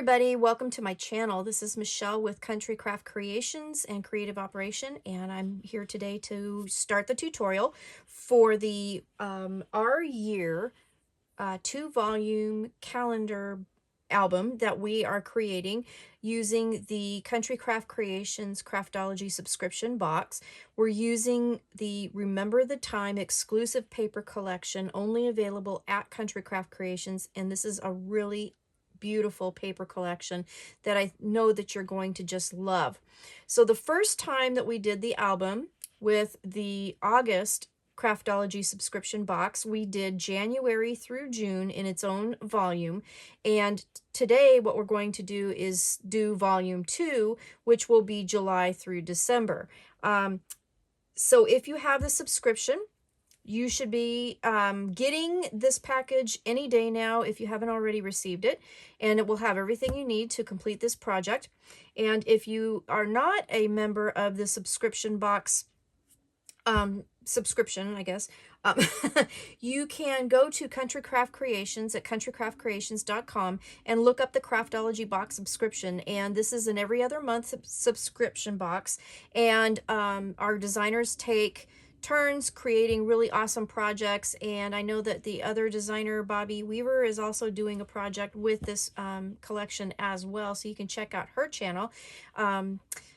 everybody, welcome to my channel. This is Michelle with Country Craft Creations and Creative Operation, and I'm here today to start the tutorial for the Our Year 2-volume calendar album that we are creating using the Country Craft Creations Craftology subscription box. We're using the Remember the Time exclusive paper collection, only available at Country Craft Creations, and this is a really beautiful paper collection that I know that you're going to just love. So the first time that we did the album with the August Craftology subscription box, we did January through June in its own volume, and today what we're going to do is do volume 2, which will be July through December. So if you have the subscription, you should be getting this package any day now if you haven't already received it, and it will have everything you need to complete this project. And if you are not a member of the subscription box subscription, I guess, you can go to Country Craft Creations at countrycraftcreations.com and look up the Craftology box subscription. And this is an every other month subscription box, and our designers take turns creating really awesome projects, and I know that the other designer, Bobby Weaver, is also doing a project with this collection as well, so you can check out her channel.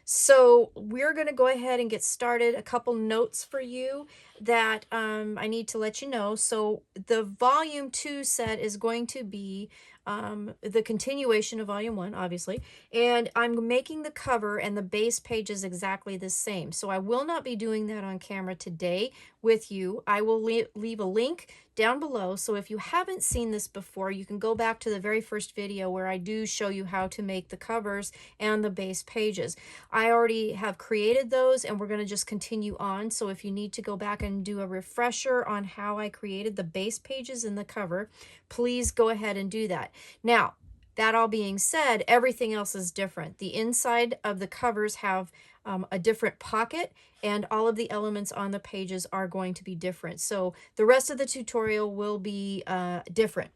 So we're going to go ahead and get started. A couple notes for you that I need to let you know. So the volume 2 set is going to be the continuation of volume 1, obviously, and I'm making the cover and the base pages exactly the same. So I will not be doing that on camera today with you. I will leave a link down below, so if you haven't seen this before, you can go back to the very first video where I do show you how to make the covers and the base pages. I already have created those, and we're going to just continue on. So if you need to go back and do a refresher on how I created the base pages and the cover, please go ahead and do that. Now, that all being said, everything else is different. The inside of the covers have a different pocket, and all of the elements on the pages are going to be different. So the rest of the tutorial will be different.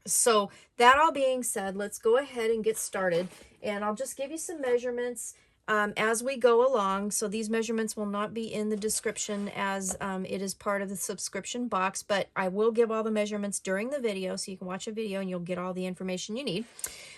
So that all being said, let's go ahead and get started, and I'll just give you some measurements as we go along. So these measurements will not be in the description as it is part of the subscription box, but I will give all the measurements during the video, so you can watch a video and you'll get all the information you need.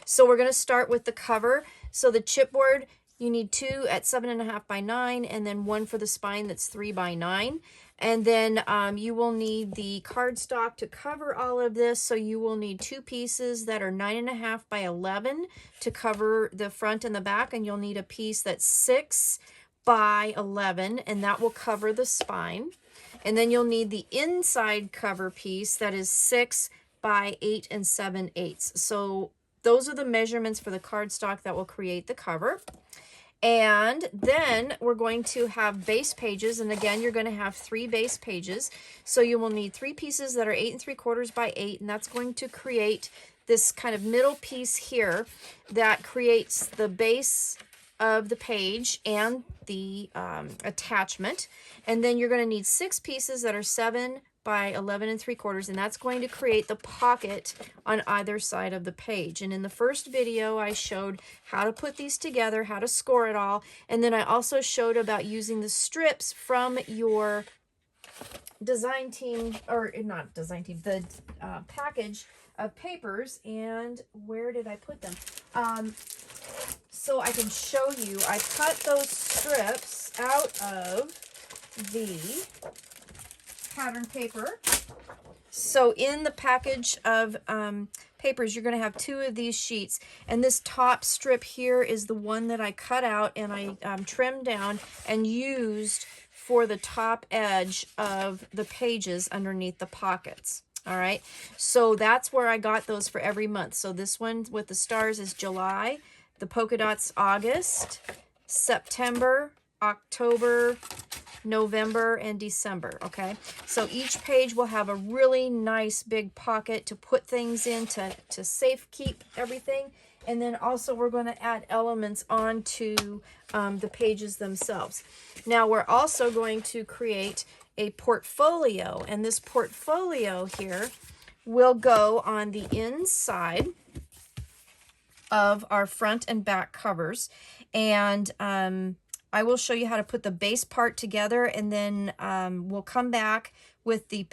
So we're going to start with the cover. So the chipboard, you need 2 at 7.5 by 9, and then 1 for the spine that's 3 by 9. And then you will need the cardstock to cover all of this. So you will need 2 pieces that are 9.5 by 11 to cover the front and the back. And you'll need a piece that's 6 by 11, and that will cover the spine. And then you'll need the inside cover piece that is 6 by 8 7/8. So those are the measurements for the cardstock that will create the cover. And then we're going to have base pages, and again, you're going to have 3 base pages. So you will need 3 pieces that are 8 3/4 by 8, and that's going to create this kind of middle piece here that creates the base of the page and the attachment. And then you're going to need 6 pieces that are 7 by 11 3/4, and that's going to create the pocket on either side of the page. And in the first video, I showed how to put these together, how to score it all, and then I also showed about using the strips from your design team, or not design team, the package of papers. And where did I put them? So I can show you, I cut those strips out of the pattern paper. So in the package of papers, you're going to have 2 of these sheets, and this top strip here is the one that I cut out and I trimmed down and used for the top edge of the pages underneath the pockets. All right, so that's where I got those for every month. So this one with the stars is July, the polka dots August, September, October, November, and December. Okay, so each page will have a really nice big pocket to put things in to safe keep everything. And then also we're going to add elements onto the pages themselves. Now we're also going to create a portfolio, and this portfolio here will go on the inside of our front and back covers. And I will show you how to put the base part together, and then we'll come back with the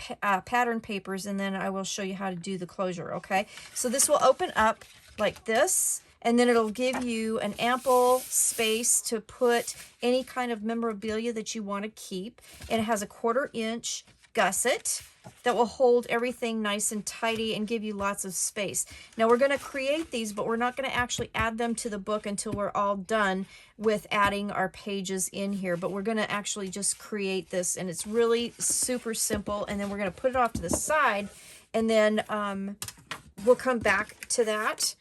pattern papers, and then I will show you how to do the closure, okay? So this will open up like this, and then it'll give you an ample space to put any kind of memorabilia that you want to keep. And it has a 1/4 inch gusset that will hold everything nice and tidy and give you lots of space. Now we're going to create these, but we're not going to actually add them to the book until we're all done with adding our pages in here. But we're going to actually just create this, and it's really super simple. And then we're going to put it off to the side, and then we'll come back to that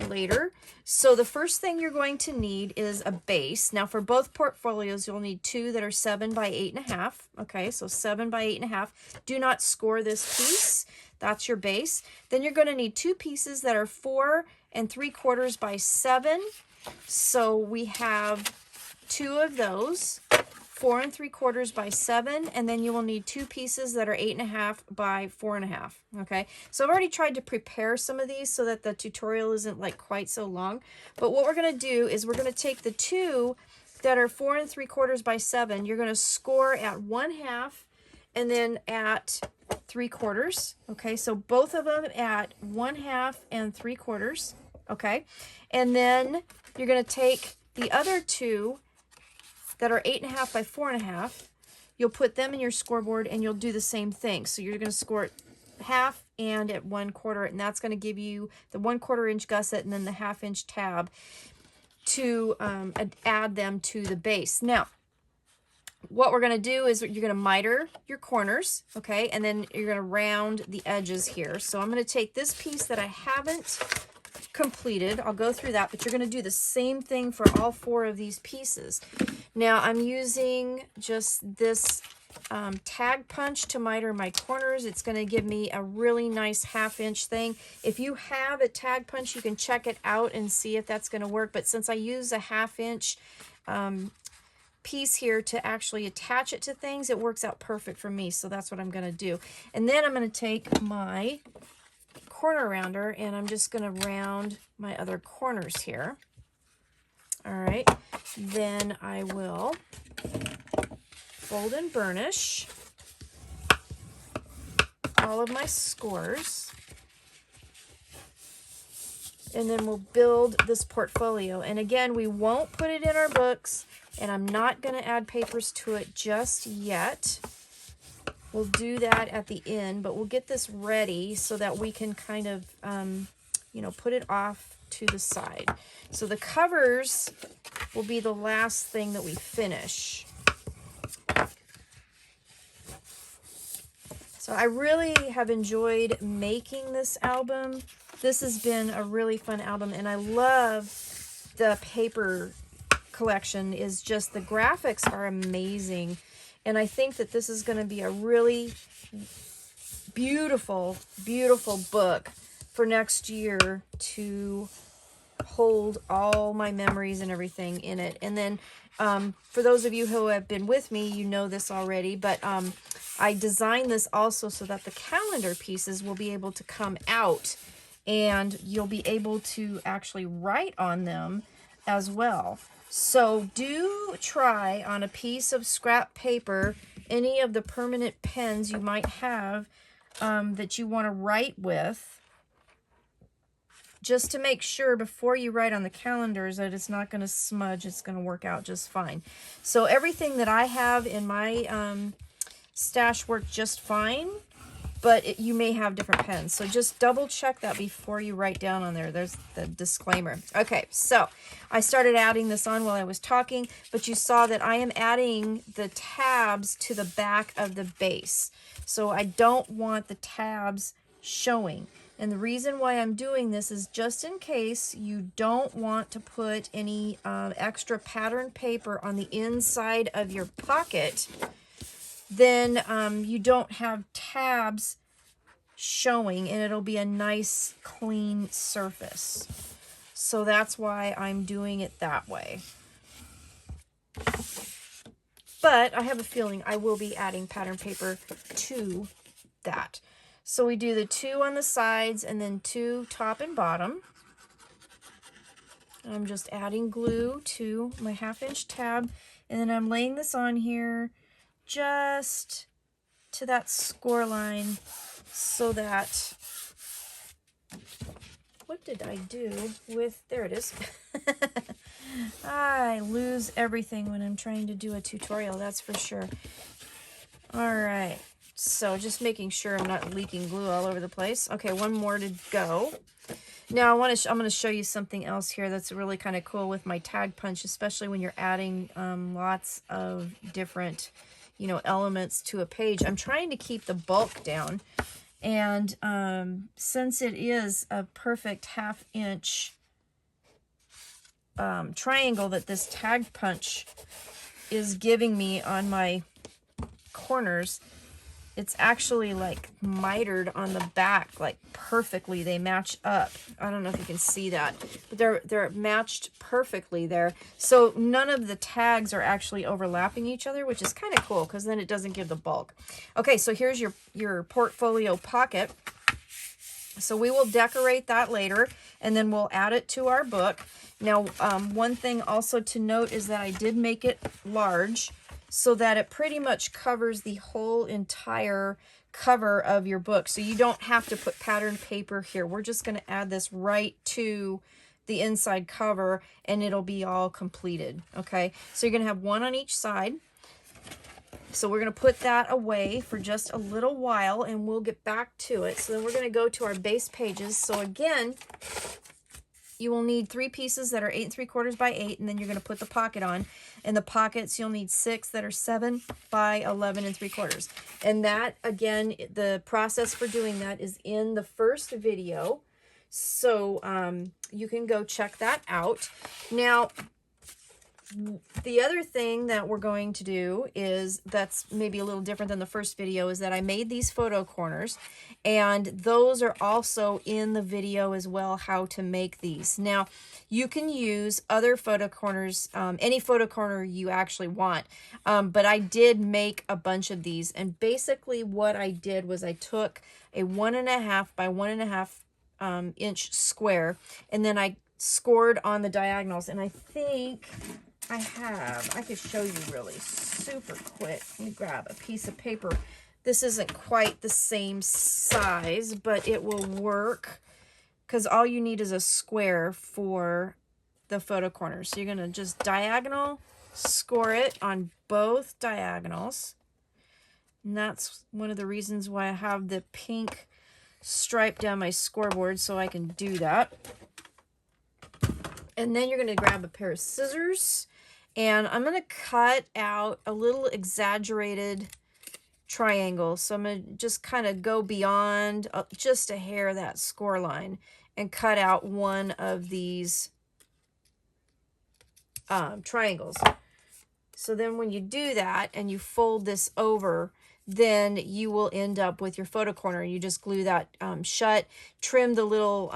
later. So the first thing you're going to need is a base. Now for both portfolios, you'll need 2 that are 7 by 8.5. Okay, so 7 by 8.5. Do not score this piece. That's your base. Then you're going to need 2 pieces that are 4 3/4 by 7. So we have 2 of those, 4 3/4 by 7, and then you will need 2 pieces that are 8.5 by 4.5. Okay, so I've already tried to prepare some of these so that the tutorial isn't like quite so long. But what we're going to do is we're going to take the 2 that are 4 3/4 by 7. You're going to score at 1/2 and then at 3/4. Okay, so both of them at 1/2 and 3/4. Okay, and then you're going to take the other 2 that are 8.5 by 4.5. You'll put them in your scoreboard, and you'll do the same thing. So you're going to score it 1/2 and at 1/4, and that's going to give you the 1/4 inch gusset and then the 1/2 inch tab to add them to the base. Now, what we're going to do is you're going to miter your corners, okay, and then you're going to round the edges here. So I'm going to take this piece that I haven't completed. I'll go through that, but you're going to do the same thing for all 4 of these pieces. Now I'm using just this tag punch to miter my corners. It's going to give me a really nice 1/2 inch thing. If you have a tag punch, you can check it out and see if that's going to work. But since I use a 1/2 inch piece here to actually attach it to things, it works out perfect for me. So that's what I'm going to do. And then I'm going to take my corner rounder, and I'm just going to round my other corners here. All right, then I will fold and burnish all of my scores, and then we'll build this portfolio. And again, we won't put it in our books, and I'm not going to add papers to it just yet. We'll do that at the end, but we'll get this ready so that we can kind of, you know, put it off to the side. So the covers will be the last thing that we finish. So I really have enjoyed making this album. This has been a really fun album, and I love the paper collection. Is just the graphics are amazing. And I think that this is going to be a really beautiful, beautiful book for next year to hold all my memories and everything in it. And then for those of you who have been with me, you know this already, but I designed this also so that the calendar pieces will be able to come out, and you'll be able to actually write on them as well. So do try on a piece of scrap paper any of the permanent pens you might have that you want to write with, just to make sure before you write on the calendars that it's not going to smudge. It's going to work out just fine. So everything that I have in my stash worked just fine, but you may have different pens. So just double check that before you write down on there. There's the disclaimer. Okay, so I started adding this on while I was talking, but you saw that I am adding the tabs to the back of the base. So I don't want the tabs showing. And the reason why I'm doing this is just in case you don't want to put any extra pattern paper on the inside of your pocket, then you don't have tabs showing, and it'll be a nice clean surface. So that's why I'm doing it that way. But I have a feeling I will be adding pattern paper to that. So we do the 2 on the sides and then 2 top and bottom. I'm just adding glue to my 1/2 inch tab, and then I'm laying this on here just to that score line so that, what did I do with, there it is. I lose everything when I'm trying to do a tutorial, that's for sure. All right, so just making sure I'm not leaking glue all over the place. Okay, one more to go. Now I'm going to show you something else here that's really kind of cool with my tag punch, especially when you're adding lots of different, you know, elements to a page. I'm trying to keep the bulk down, and since it is a perfect 1/2 inch triangle that this tag punch is giving me on my corners, it's actually like mitered on the back, like perfectly. They match up. I don't know if you can see that, but they're matched perfectly there. So none of the tags are actually overlapping each other, which is kind of cool because then it doesn't give the bulk. Okay, so here's your portfolio pocket. So we will decorate that later, and then we'll add it to our book. Now, one thing also to note is that I did make it large, so that it pretty much covers the whole entire cover of your book. So you don't have to put pattern paper here. We're just going to add this right to the inside cover, and it'll be all completed. Okay, so you're going to have one on each side. So we're going to put that away for just a little while, and we'll get back to it. So then we're going to go to our base pages. So again, you will need 3 pieces that are 8 3/4 by 8, and then you're going to put the pocket on. In the pockets, you'll need 6 that are 7 by 11 3/4. And that, again, the process for doing that is in the first video. So you can go check that out. Now, the other thing that we're going to do is, that's maybe a little different than the first video, is that I made these photo corners, and those are also in the video as well, how to make these. Now, you can use other photo corners, any photo corner you actually want, but I did make a bunch of these, and basically what I did was I took a 1.5 by 1.5 inch square, and then I scored on the diagonals, and I think I could show you really super quick. Let me grab a piece of paper. This isn't quite the same size, but it will work because all you need is a square for the photo corner. So you're going to just diagonal score it on both diagonals. And that's one of the reasons why I have the pink stripe down my scoreboard, so I can do that. And then you're going to grab a pair of scissors, and I'm going to cut out a little exaggerated triangle. So I'm going to just kind of go beyond just a hair of that score line and cut out one of these triangles. So then when you do that and you fold this over, then you will end up with your photo corner. You just glue that shut, trim the little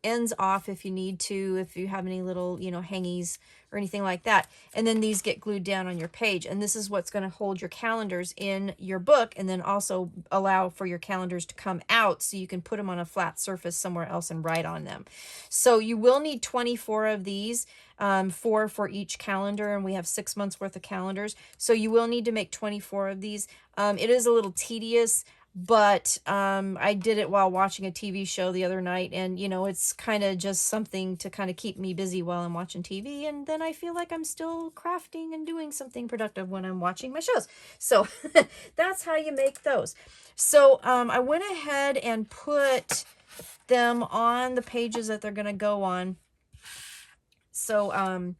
ends off if you need to, if you have any little, you know, hangies or anything like that. And then these get glued down on your page. And this is what's going to hold your calendars in your book, and then also allow for your calendars to come out so you can put them on a flat surface somewhere else and write on them. So you will need 24 of these, 4 for each calendar, and we have 6 months worth of calendars. So you will need to make 24 of these. It is a little tedious, but I did it while watching a TV show the other night, and you know, it's kind of just something to kind of keep me busy while I'm watching TV, and then I feel like I'm still crafting and doing something productive when I'm watching my shows. So that's how you make those. So I went ahead and put them on the pages that they're going to go on. So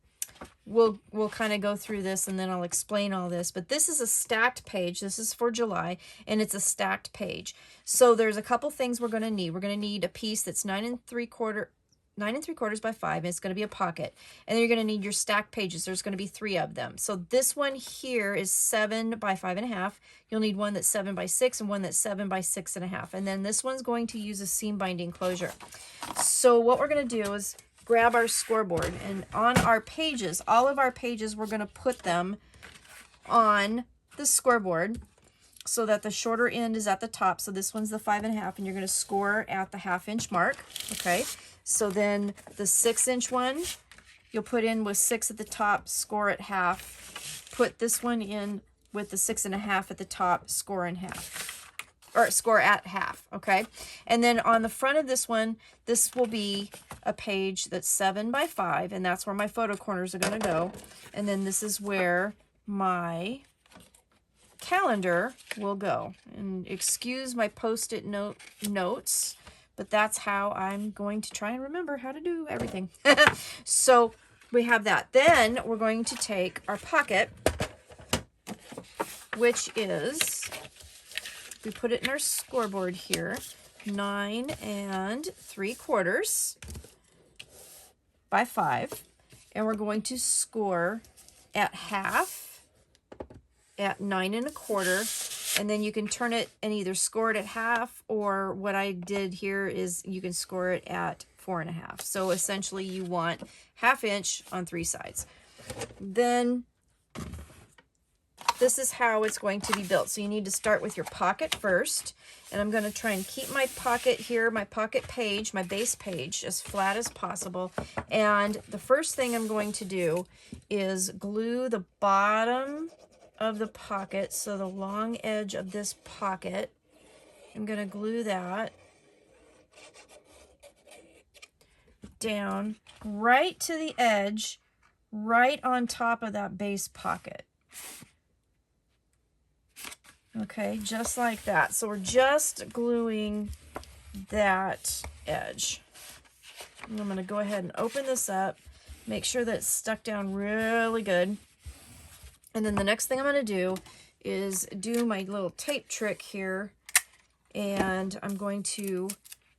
we'll kind of go through this, and then I'll explain all this. But this is a stacked page. This is for July, and it's a stacked page. So there's a couple things we're going to need. We're going to need a piece that's 9 3/4 by 5, and it's going to be a pocket. And then you're going to need your stacked pages. There's going to be 3 of them. So this one here is 7 by 5.5. You'll need one that's 7 by 6 and one that's 7 by 6.5. And then this one's going to use a seam binding closure. So what we're going to do is grab our scoreboard, and on our pages, all of our pages, we're going to put them on the scoreboard so that the shorter end is at the top. So this one's the 5.5, and you're going to score at the 1/2 inch mark. Okay. So then the 6-inch one, you'll put in with 6 at the top, score at half. Put this one in with the 6.5 at the top, score in half. Or score at half, okay? And then on the front of this one, this will be a page that's 7 by 5, and that's where my photo corners are gonna go. And then this is where my calendar will go. And excuse my post-it notes, but that's how I'm going to try and remember how to do everything. So we have that. Then we're going to take our pocket, which is, we put it in our scoreboard here, 9 3/4 by 5. And we're going to score at half, at 9 1/4. And then you can turn it and either score it at half, or what I did here is you can score it at 4.5. So essentially you want 1/2 inch on 3 sides. Then this is how it's going to be built. So you need to start with your pocket first. And I'm going to try and keep my pocket here, my pocket page, my base page, as flat as possible. And the first thing I'm going to do is glue the bottom of the pocket. So the long edge of this pocket, I'm going to glue that down right to the edge, right on top of that base pocket. Okay, just like that. So we're just gluing that edge. And I'm going to go ahead and open this up, make sure that it's stuck down really good. And then the next thing I'm going to do is do my little tape trick here. And I'm going to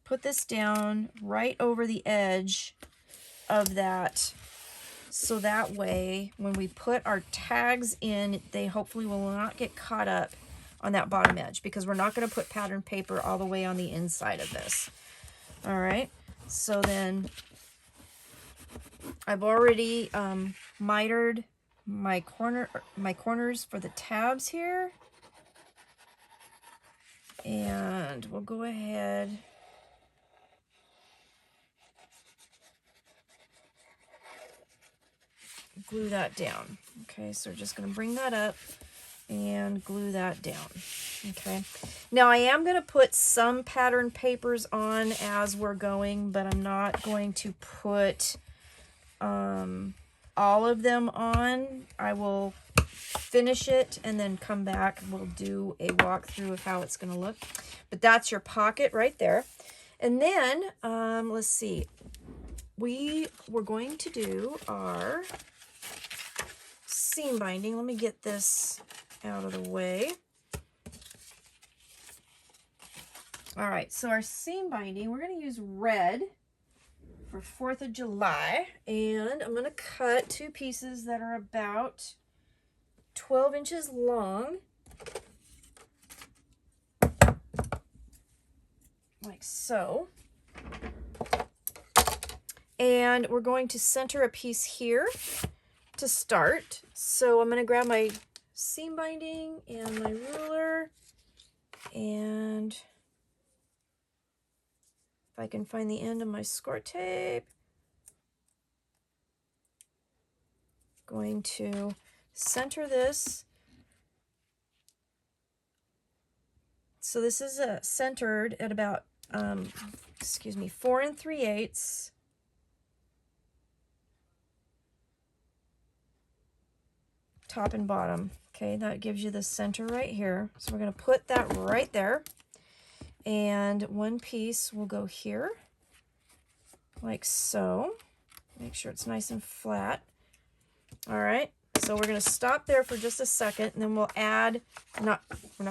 put this down right over the edge of that. So that way, when we put our tags in, they hopefully will not get caught up on that bottom edge, because we're not going to put pattern paper all the way on the inside of this. All right, so then I've already mitered my corners for the tabs here, and we'll go ahead glue that down. Okay, so we're just going to bring that up and glue that down. Okay, now I am going to put some pattern papers on as we're going, but I'm not going to put all of them on. I will finish it and then come back. We'll do a walkthrough of how it's going to look. But that's your pocket right there. And then let's see, we're going to do our seam binding. Let me get this out of the way. All right, so our seam binding, we're going to use red for 4th of July, and I'm going to cut 2 pieces that are about 12 inches long, like so. And we're going to center a piece here to start. So I'm going to grab my seam binding and my ruler, and if I can find the end of my score tape, going to center this. So this is centered at about 4 3/8. Top and bottom. Okay, that gives you the center right here. So we're going to put that right there. And one piece will go here, like so. Make sure it's nice and flat. All right, so we're going to stop there for just a second, and then we'll add, we're not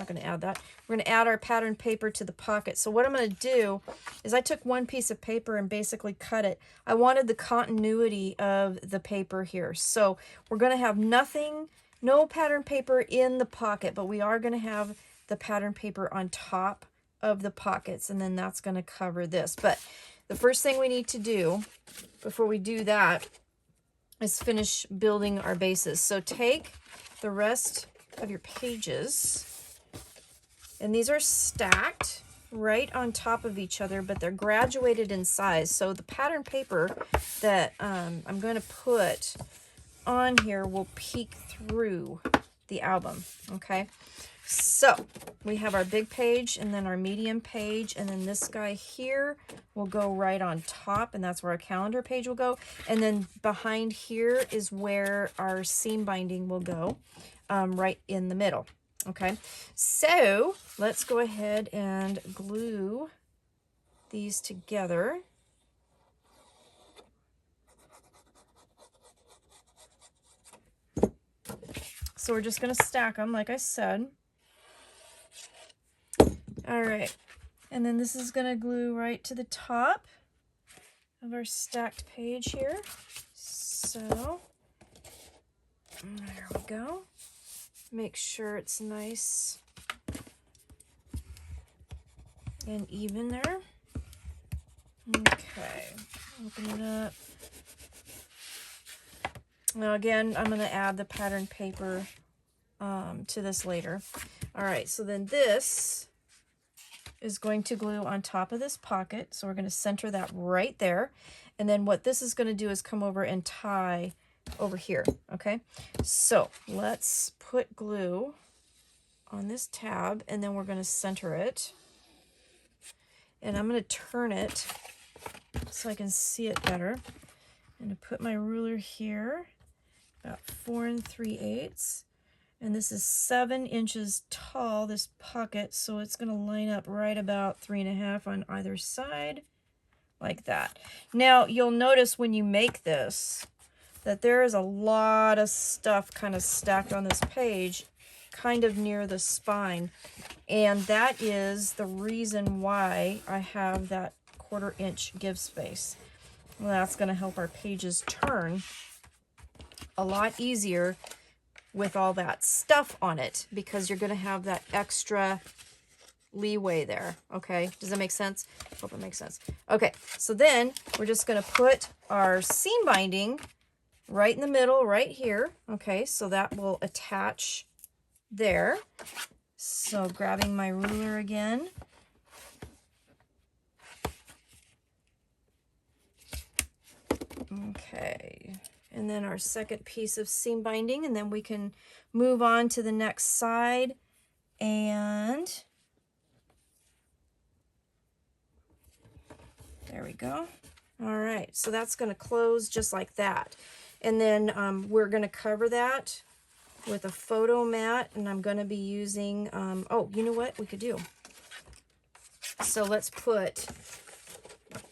going to add that. We're going to add our pattern paper to the pocket. So what I'm going to do is I took one piece of paper and basically cut it. I wanted the continuity of the paper here. So we're going to have no pattern paper in the pocket, but we are going to have the pattern paper on top of the pockets, and then that's going to cover this. But the first thing we need to do before we do that is finish building our bases. So take the rest of your pages, and these are stacked right on top of each other, but they're graduated in size. So the pattern paper that I'm going to put on here will peek through the album, okay? So we have our big page and then our medium page, and then this guy here will go right on top, and that's where our calendar page will go. And then behind here is where our seam binding will go, right in the middle. Okay, so let's go ahead and glue these together. So we're just going to stack them like I said. All right, and then this is going to glue right to the top of our stacked page here. So there we go. Make sure it's nice and even there. Okay, open it up. Now again, I'm going to add the pattern paper to this later. All right, so then this is going to glue on top of this pocket. So we're going to center that right there. And then what this is going to do is come over and tie over here, okay? So let's put glue on this tab, and then we're going to center it. And I'm going to turn it so I can see it better. I'm going to put my ruler here, about 4 3/8. And this is 7 inches tall, this pocket, so it's going to line up right about 3.5 on either side, like that. Now, you'll notice when you make this that there is a lot of stuff kind of stacked on this page, kind of near the spine. And that is the reason why I have that 1/4 inch give space. Well, that's going to help our pages turn a lot easier with all that stuff on it, because you're going to have that extra leeway there. Okay, does that make sense? Hope it makes sense. Okay, so then we're just going to put our seam binding right in the middle, right here. Okay, so that will attach there. So grabbing my ruler again. Okay, and then our second piece of seam binding, and then we can move on to the next side. And there we go. All right, so that's going to close just like that. And then we're going to cover that with a photo mat, and I'm going to be using, oh, you know what we could do? So let's put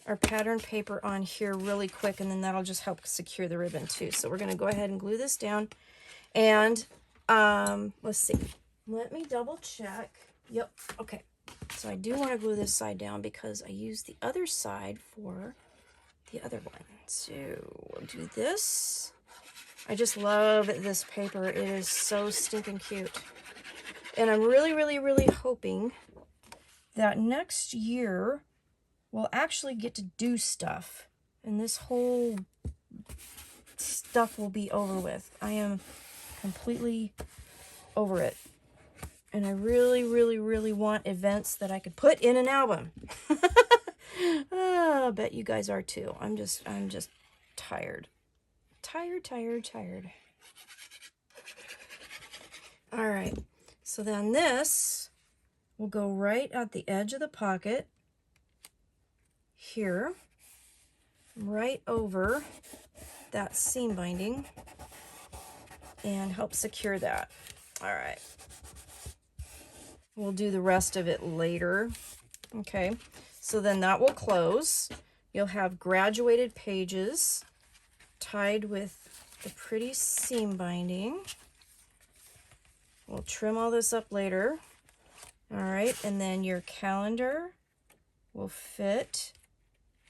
our pattern paper on here really quick, and then that'll just help secure the ribbon too. So we're going to go ahead and glue this down. And let's see. Let me double check. Yep, okay. So I do want to glue this side down because I used the other side for the other one. So we'll do this. I just love this paper. It is so stinking cute. And I'm really, really, really hoping that next year we'll actually get to do stuff. And this whole stuff will be over with. I am completely over it. And I really, really, really want events that I could put in an album. I bet you guys are too. I'm just tired. Tired. All right. So then this will go right at the edge of the pocket here, right over that seam binding, and help secure that. All right. We'll do the rest of it later. Okay, so then that will close. You'll have graduated pages tied with the pretty seam binding. We'll trim all this up later. All right, and then your calendar will fit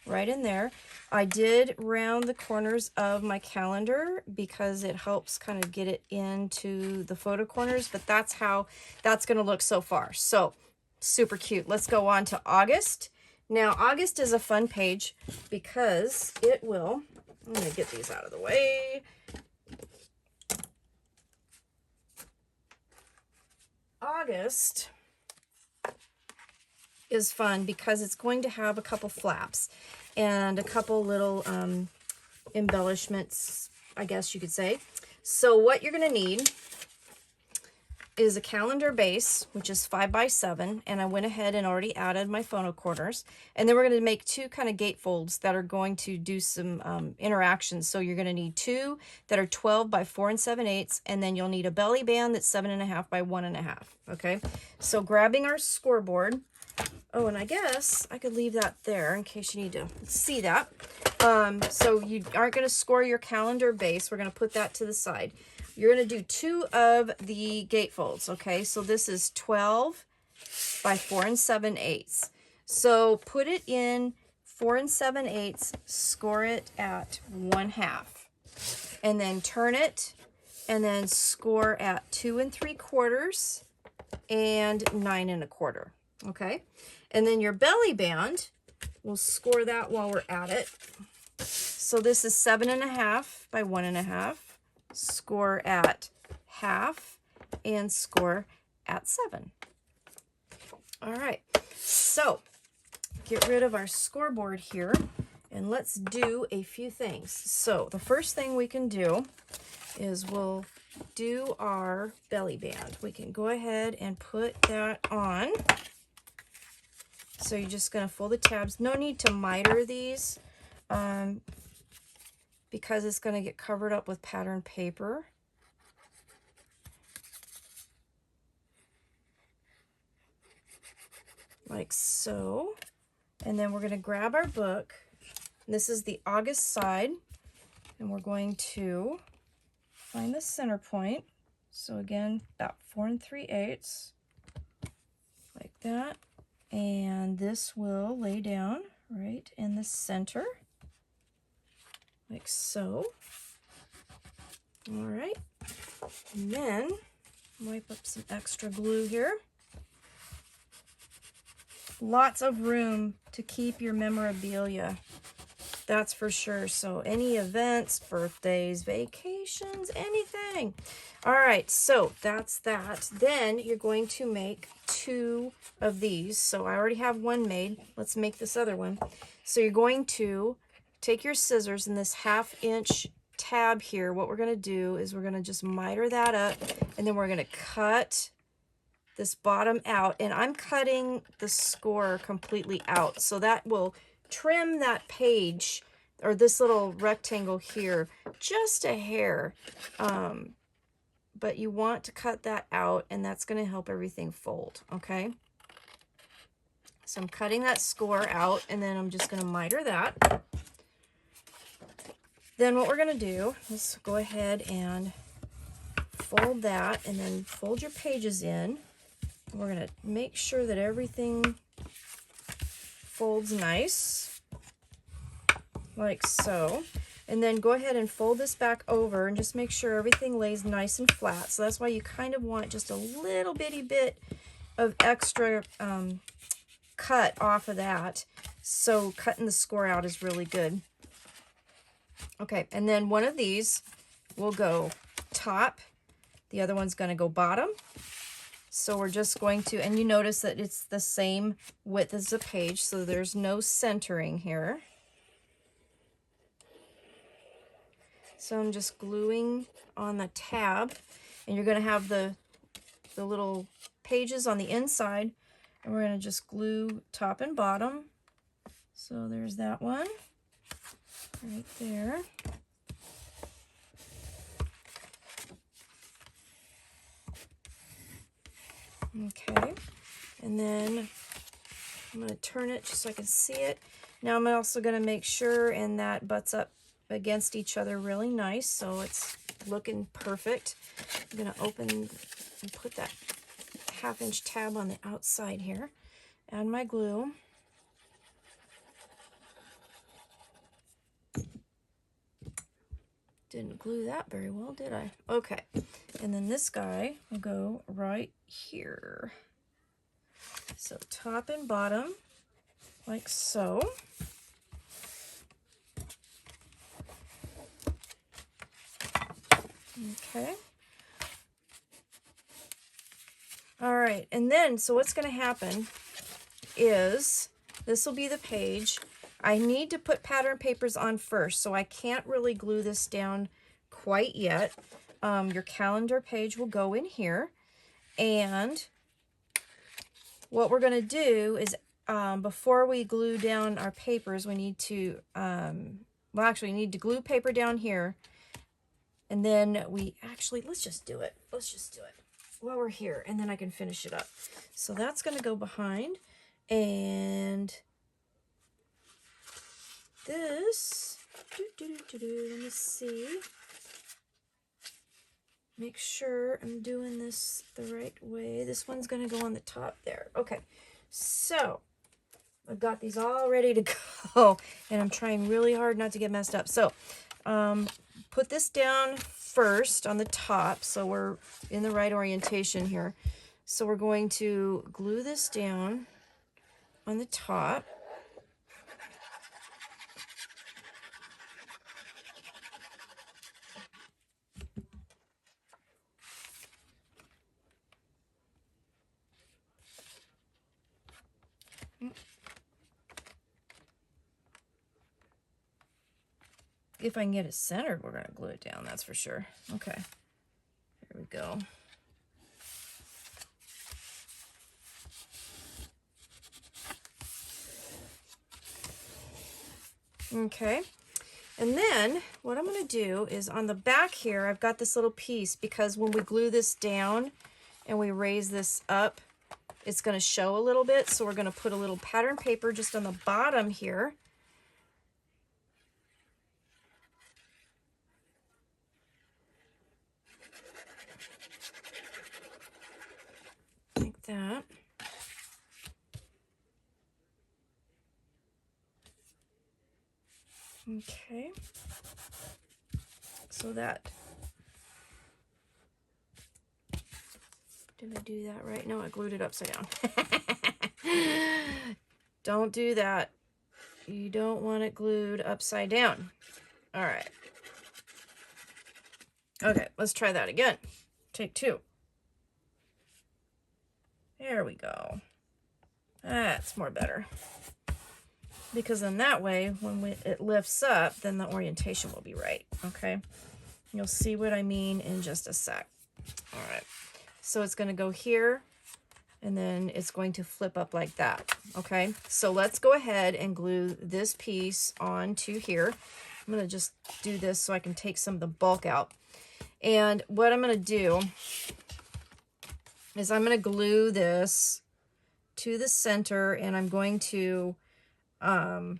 right in there. I did round the corners of my calendar because it helps kind of get it into the photo corners, but that's how that's going to look so far. So super cute. Let's go on to August. Now, August is a fun page because it will, I'm going to get these out of the way. August is fun because it's going to have a couple flaps and a couple little embellishments, I guess you could say. So what you're going to need is a calendar base, which is 5x7, and I went ahead and already added my phono corners. And then we're going to make two kind of gatefolds that are going to do some interactions. So you're going to need two that are 12 by 4 7/8, and then you'll need a belly band that's 7.5 by 1.5. Okay, so grabbing our scoreboard. Oh, and I guess I could leave that there in case you need to see that. So you aren't going to score your calendar base. We're going to put that to the side. You're going to do two of the gatefolds, okay? So this is 12 by 4 7/8. So put it in 4 7/8, score it at 1/2. And then turn it, and then score at 2 3/4 and 9 1/4, okay? And then your belly band, we'll score that while we're at it. So this is 7.5 by 1.5. Score at 1/2 and score at 7. All right, so get rid of our scoreboard here and let's do a few things. So the first thing we can do is we'll do our belly band. We can go ahead and put that on. So you're just going to fold the tabs. No need to miter these because it's going to get covered up with pattern paper. Like so. And then we're going to grab our book. This is the August side. And we're going to find the center point. So again, about 4 3/8. Like that. And this will lay down right in the center. Like so. All right. And then wipe up some extra glue here. Lots of room to keep your memorabilia. That's for sure. So any events, birthdays, vacations, anything. All right, so that's that. Then you're going to make two of these. So I already have one made. Let's make this other one. So you're going to take your scissors in this 1/2 inch tab here. What we're going to do is we're going to just miter that up, and then we're going to cut this bottom out. And I'm cutting the score completely out. So that will trim that page or this little rectangle here just a hair. But you want to cut that out, and that's going to help everything fold, okay? So I'm cutting that score out, and then I'm just going to miter that. Then what we're going to do is go ahead and fold that, and then fold your pages in. We're going to make sure that everything folds nice, like so. And then go ahead and fold this back over and just make sure everything lays nice and flat. So that's why you kind of want just a little bitty bit of extra cut off of that. So cutting the score out is really good. Okay, and then one of these will go top. The other one's going to go bottom. So we're just going to, and you notice that it's the same width as the page, so there's no centering here. So I'm just gluing on the tab, and you're going to have the little pages on the inside, and we're going to just glue top and bottom. So there's that one right there. Okay, and then I'm going to turn it just so I can see it. Now I'm also going to make sure, and that butts up against each other really nice, so it's looking perfect. I'm going to open and put that 1/2 inch tab on the outside here. Add my glue. Didn't glue that very well, did I? Okay, and then this guy will go right here. So top and bottom, like so. Okay. All right, and then, so what's going to happen is, this will be the page. I need to put pattern papers on first, so I can't really glue this down quite yet. Your calendar page will go in here, and what we're going to do is before we glue down our papers, we need to, well, actually, we need to glue paper down here, and then let's just do it. Let's just do it while we're here, and then I can finish it up. So that's going to go behind, and this, let me see. Make sure I'm doing this the right way. This one's going to go on the top there. Okay, so I've got these all ready to go, and I'm trying really hard not to get messed up. So put this down first on the top so we're in the right orientation here. So we're going to glue this down on the top. If I can get it centered, we're going to glue it down, that's for sure. Okay, here we go. Okay, and then what I'm going to do is on the back here, I've got this little piece because when we glue this down and we raise this up, it's going to show a little bit. So we're going to put a little pattern paper just on the bottom here. Like that. Okay. So that, did I do that right? No, I glued it upside down. Don't do that. You don't want it glued upside down. All right. Okay, let's try that again. Take two. There we go. That's more better. Because then that way, when it lifts up, then the orientation will be right, okay? You'll see what I mean in just a sec. All right, so it's gonna go here, and then it's going to flip up like that, okay? So let's go ahead and glue this piece onto here. I'm gonna just do this so I can take some of the bulk out. And what I'm gonna do is I'm gonna glue this to the center, and I'm going to, I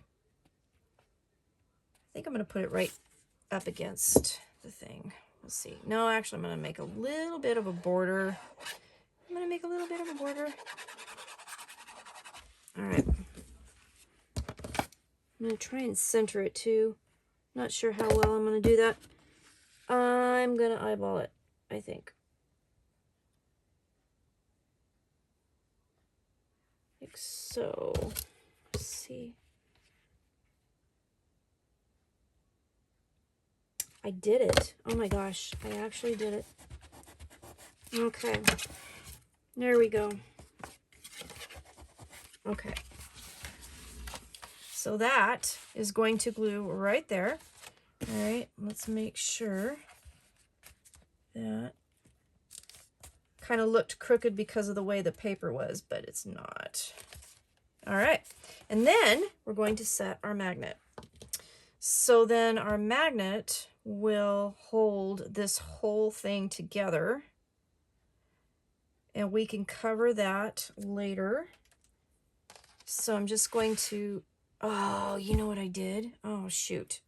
think I'm going to put it right up against the thing. Let's see. No, actually, I'm going to make a little bit of a border. I'm going to make a little bit of a border. All right. I'm going to try and center it too. Not sure how well I'm going to do that. I'm going to eyeball it, I think. Like so. Let's see. I did it. Oh my gosh, I actually did it. Okay, there we go. Okay, so that is going to glue right there. All right, let's make sure that kind of looked crooked because of the way the paper was, but it's not. All right, and then we're going to set our magnet. So then our magnet will hold this whole thing together, and we can cover that later. So I'm just going to, oh, you know what I did? Oh, shoot.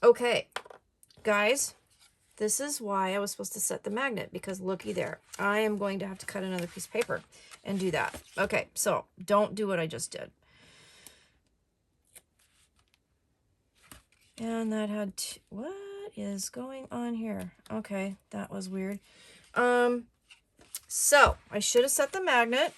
Okay, guys, this is why I was supposed to set the magnet, because looky there. I am going to have to cut another piece of paper and do that. Okay, so don't do what I just did. And that had, what is going on here? Okay, that was weird. So I should have set the magnet.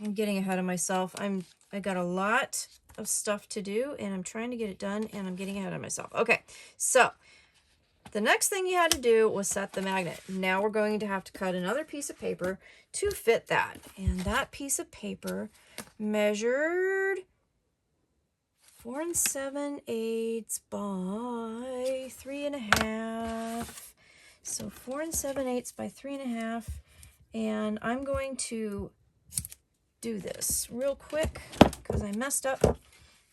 I'm getting ahead of myself. I got a lot of stuff to do, and I'm trying to get it done, and I'm getting ahead of myself. Okay, so The next thing you had to do was set the magnet. Now we're going to have to cut another piece of paper to fit that. And that piece of paper measured 4 7/8 by 3.5. So 4 7/8 by 3.5. And I'm going to do this real quick because I messed up. I'm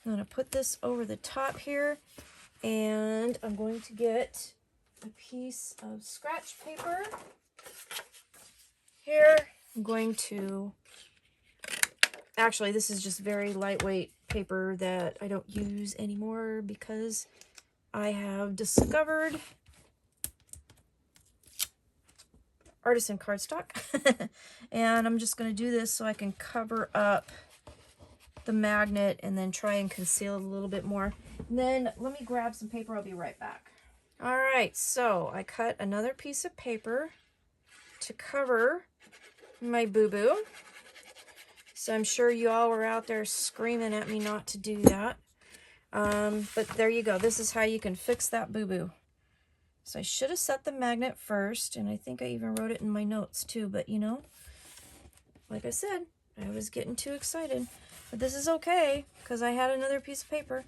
going to put this over the top here, and I'm going to get a piece of scratch paper here. I'm going to, actually, this is just very lightweight paper that I don't use anymore because I have discovered artisan cardstock. And I'm just going to do this so I can cover up the magnet and then try and conceal it a little bit more. And then let me grab some paper. I'll be right back. All right, so I cut another piece of paper to cover my boo-boo. So I'm sure you all were out there screaming at me not to do that. But there you go. This is how you can fix that boo-boo. So I should have set the magnet first, and I think I even wrote it in my notes too, but you know, like I said, I was getting too excited. But this is okay, because I had another piece of paper,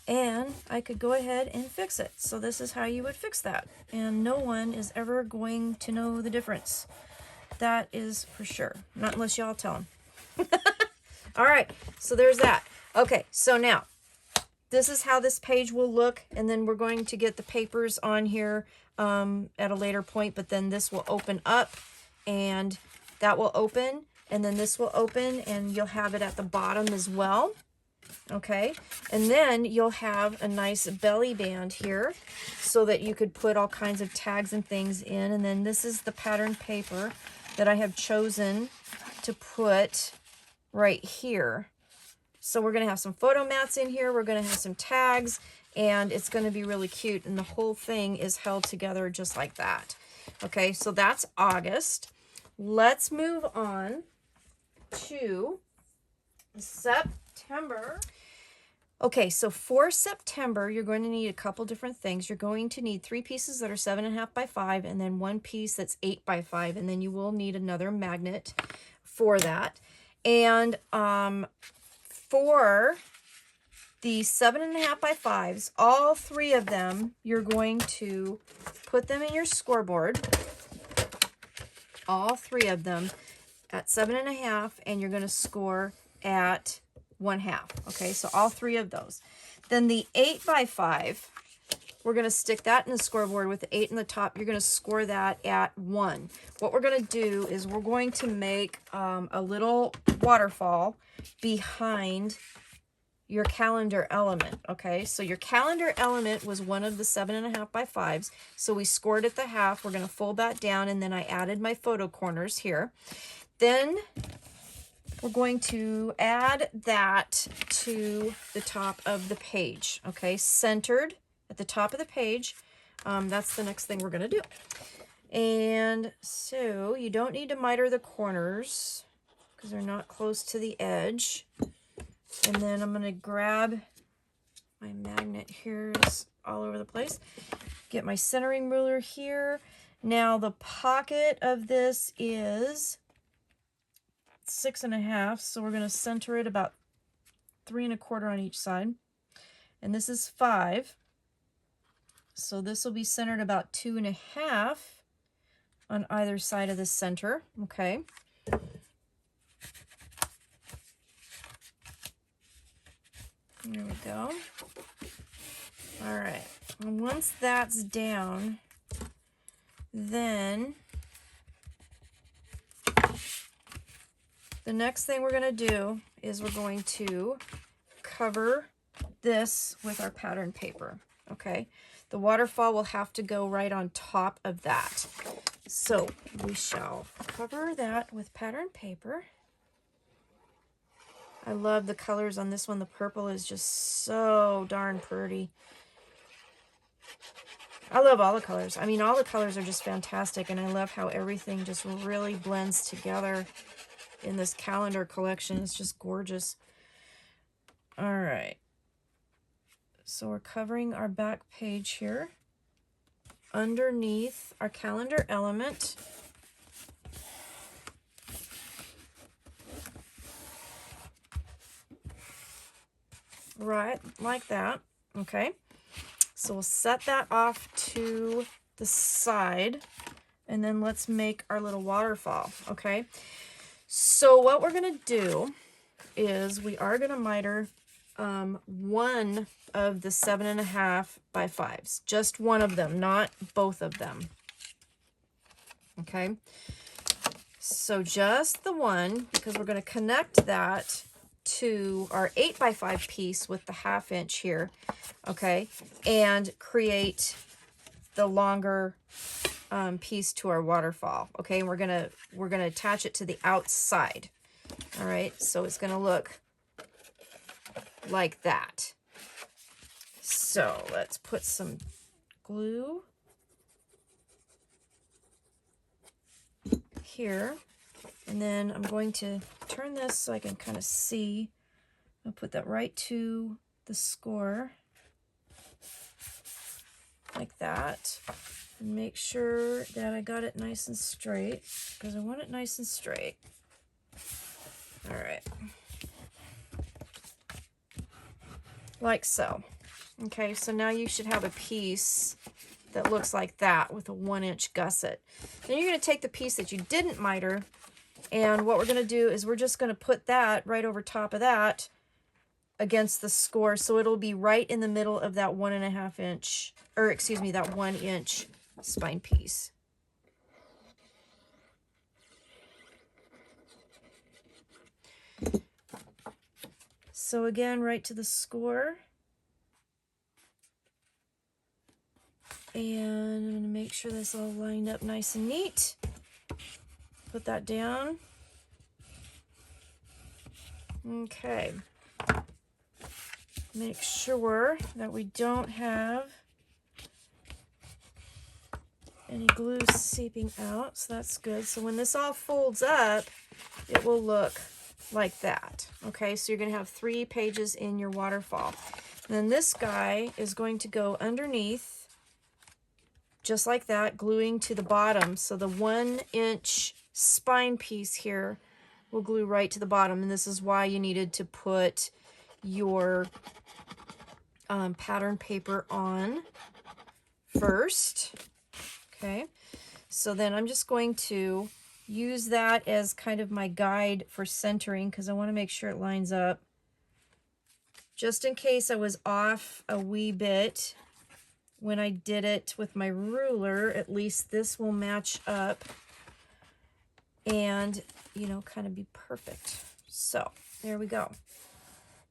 and I could go ahead and fix it. So this is how you would fix that, and no one is ever going to know the difference. That is for sure. Not unless y'all tell them. All right, so there's that. Okay, so now, this is how this page will look, and then we're going to get the papers on here at a later point, but then this will open up, and that will open, and then this will open, and you'll have it at the bottom as well. Okay, and then you'll have a nice belly band here so that you could put all kinds of tags and things in. And then this is the pattern paper that I have chosen to put right here. So we're going to have some photo mats in here. We're going to have some tags, and it's going to be really cute. And the whole thing is held together just like that. Okay, so that's August. Let's move on to September. Okay, so for September, you're going to need a couple different things. You're going to need 3 pieces that are 7.5 by 5, and then 1 piece that's 8 by 5, and then you will need another magnet for that. And for the 7.5 by 5s, all 3 of them, you're going to put them in your scoreboard. All 3 of them at 7.5, and you're going to score at 1/2. Okay, so all 3 of those. Then the 8 by 5, we're going to stick that in the scoreboard with the 8 in the top. You're going to score that at 1. What we're going to do is we're going to make a little waterfall behind your calendar element. Okay, so your calendar element was one of the 7.5 by 5s. So we scored at the 1/2. We're going to fold that down, and then I added my photo corners here. Then we're going to add that to the top of the page, okay? Centered at the top of the page. That's the next thing we're going to do. And so you don't need to miter the corners because they're not close to the edge. And then I'm going to grab my magnet here. It's all over the place. Get my centering ruler here. Now the pocket of this is 6.5, so we're going to center it about 3 1/4 on each side. And this is 5, so this will be centered about 2 1/2 on either side of the center. Okay. There we go. All right. And once that's down, then the next thing we're going to do is we're going to cover this with our pattern paper, okay? The waterfall will have to go right on top of that. So we shall cover that with pattern paper. I love the colors on this one. The purple is just so darn pretty. I love all the colors. I mean, all the colors are just fantastic, and I love how everything just really blends together in this calendar collection. It's just gorgeous. All right. So we're covering our back page here. underneath our calendar element. Right, like that. Okay. So we'll set that off to the side, and then let's make our little waterfall. Okay. So what we're going to do is we are going to miter one of the 7.5 by 5s, just one of them, not both of them. Okay. So just the one, because we're going to connect that to our 8 by 5 piece with the 1/2 inch here, okay, and create the longer piece to our waterfall. Okay, and we're gonna attach it to the outside. All right, so it's gonna look like that. So let's put some glue here. And then I'm going to turn this so I can kind of see. I'll put that right to the score, like that. And make sure that I got it nice and straight, because I want it nice and straight. All right. Like so. Okay, so now you should have a piece that looks like that with a 1-inch gusset. Then you're going to take the piece that you didn't miter, and what we're going to do is we're just going to put that right over top of that against the score, so it'll be right in the middle of that 1.5 inch, or excuse me, that 1-inch spine piece. So again, right to the score. And I'm going to make sure this all lined up nice and neat. Put that down. Okay. Make sure that we don't have any glue seeping out, so that's good. So when this all folds up, it will look like that. Okay, so you're going to have 3 pages in your waterfall. And then this guy is going to go underneath, just like that, gluing to the bottom. So the 1-inch spine piece here will glue right to the bottom, and this is why you needed to put your pattern paper on first. Okay, so then I'm just going to use that as kind of my guide for centering, because I want to make sure it lines up. Just in case I was off a wee bit when I did it with my ruler, at least this will match up and, you know, kind of be perfect. So there we go.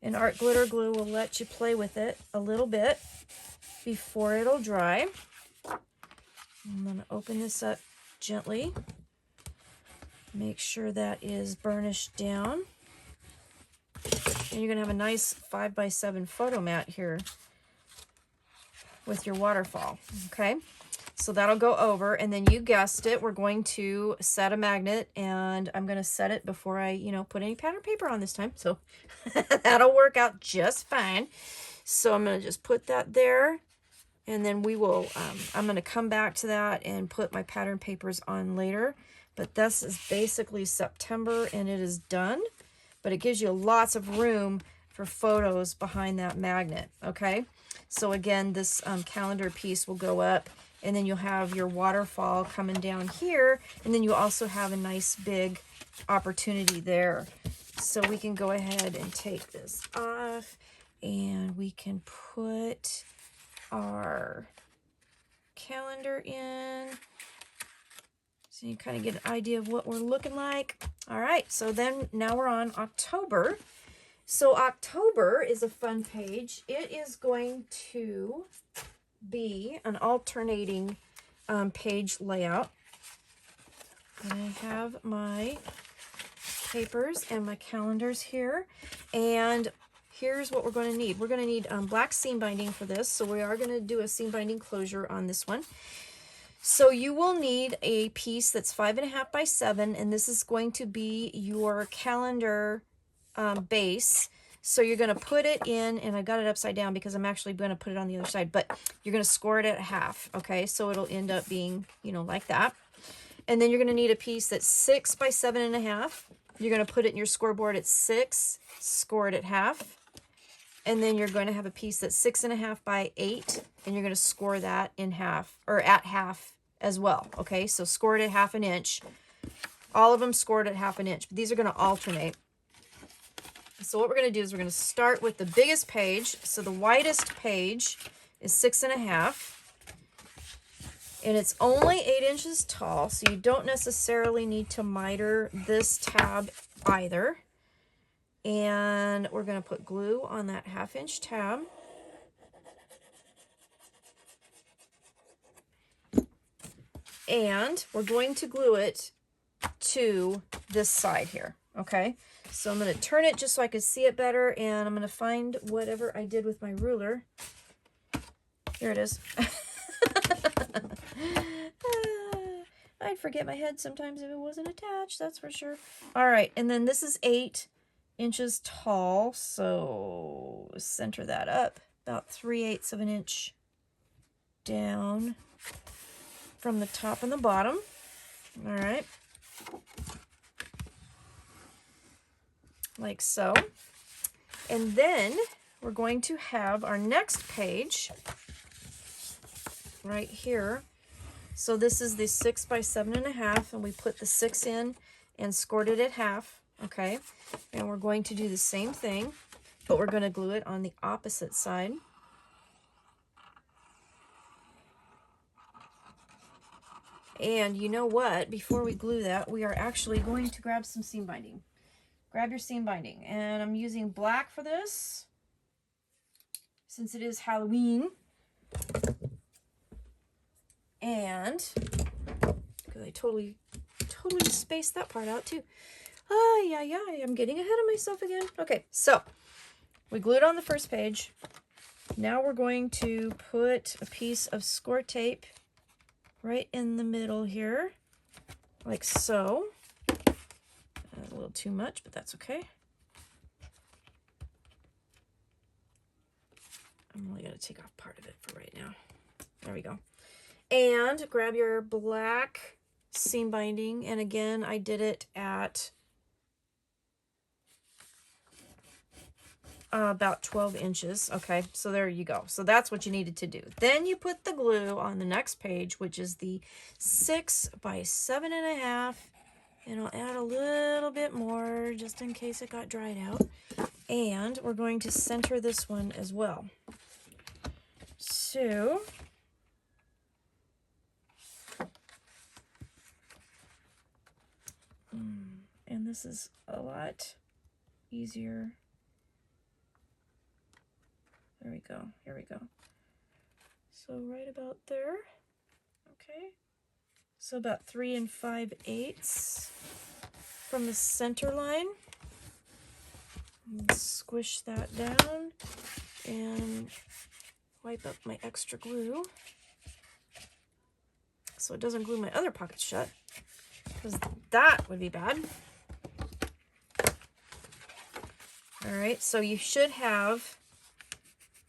And art glitter glue will let you play with it a little bit before it'll dry. I'm going to open this up gently. Make sure that is burnished down. And you're going to have a nice 5 by 7 photo mat here with your waterfall. Okay, so that'll go over, and then you guessed it, we're going to set a magnet, and I'm going to set it before I, you know, put any pattern paper on this time. So that'll work out just fine. So I'm going to just put that there. And then we will, I'm going to come back to that and put my pattern papers on later. But this is basically September, and it is done. But it gives you lots of room for photos behind that magnet, okay? So again, this calendar piece will go up, and then you'll have your waterfall coming down here, and then you also have a nice big opportunity there. So we can go ahead and take this off, and we can put our calendar in, so you kind of get an idea of what we're looking like. All right, so then now we're on October. So October is a fun page. It is going to be an alternating page layout. And I have my papers and my calendars here, and here's what we're going to need. We're going to need black seam binding for this, so we are going to do a seam binding closure on this one. So you will need a piece that's 5.5 by 7, and this is going to be your calendar base. So you're going to put it in, and I got it upside down because I'm actually going to put it on the other side, but you're going to score it at half, okay? So it'll end up being, you know, like that. And then you're going to need a piece that's 6 by 7.5. You're going to put it in your scoreboard at 6, score it at half. And then you're going to have a piece that's 6.5 by 8, and you're going to score that in half, or at half as well, okay? So score it at 1/2 inch. All of them scored at 1/2 inch, but these are going to alternate. So what we're going to do is we're going to start with the biggest page. So the widest page is 6.5. And it's only 8 inches tall, so you don't necessarily need to miter this tab either. And we're going to put glue on that 1/2 inch tab. And we're going to glue it to this side here, okay? So I'm going to turn it just so I can see it better, and I'm going to find whatever I did with my ruler. Here it is. I'd forget my head sometimes if it wasn't attached, that's for sure. All right, and then this is 8 inches tall, so center that up about 3/8 of an inch down from the top and the bottom. All right, like so. And then we're going to have our next page right here. So this is the 6 by 7.5, and we put the 6 in and scored it at half, okay? And we're going to do the same thing, but we're going to glue it on the opposite side. And you know what? Before we glue that, we are actually going to grab some seam binding. Grab your seam binding. And I'm using black for this, since it is Halloween. And because I totally spaced that part out too. Oh, yeah, I'm getting ahead of myself again. Okay, so we glued on the first page. Now we're going to put a piece of score tape right in the middle here, like so. A little too much, but that's okay. I'm only going to take off part of it for right now. There we go. And grab your black seam binding, and again, I did it at about 12 inches. Okay, so there you go. So that's what you needed to do. Then you put the glue on the next page, which is the 6 by 7.5, and I'll add a little bit more just in case it got dried out. And we're going to center this one as well. So and this is a lot easier. There we go. Here we go. So right about there. Okay. So about 3 5/8 from the center line. And squish that down and wipe up my extra glue so it doesn't glue my other pockets shut, because that would be bad. All right, so you should have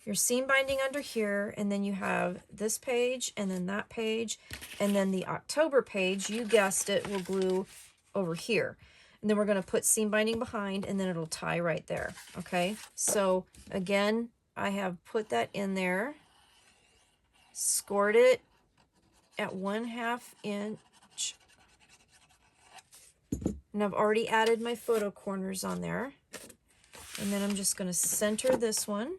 your seam binding under here, and then you have this page, and then that page, and then the October page, you guessed it, will glue over here. And then we're going to put seam binding behind, and then it'll tie right there, okay? So again, I have put that in there, scored it at 1/2 inch, and I've already added my photo corners on there. And then I'm just going to center this one.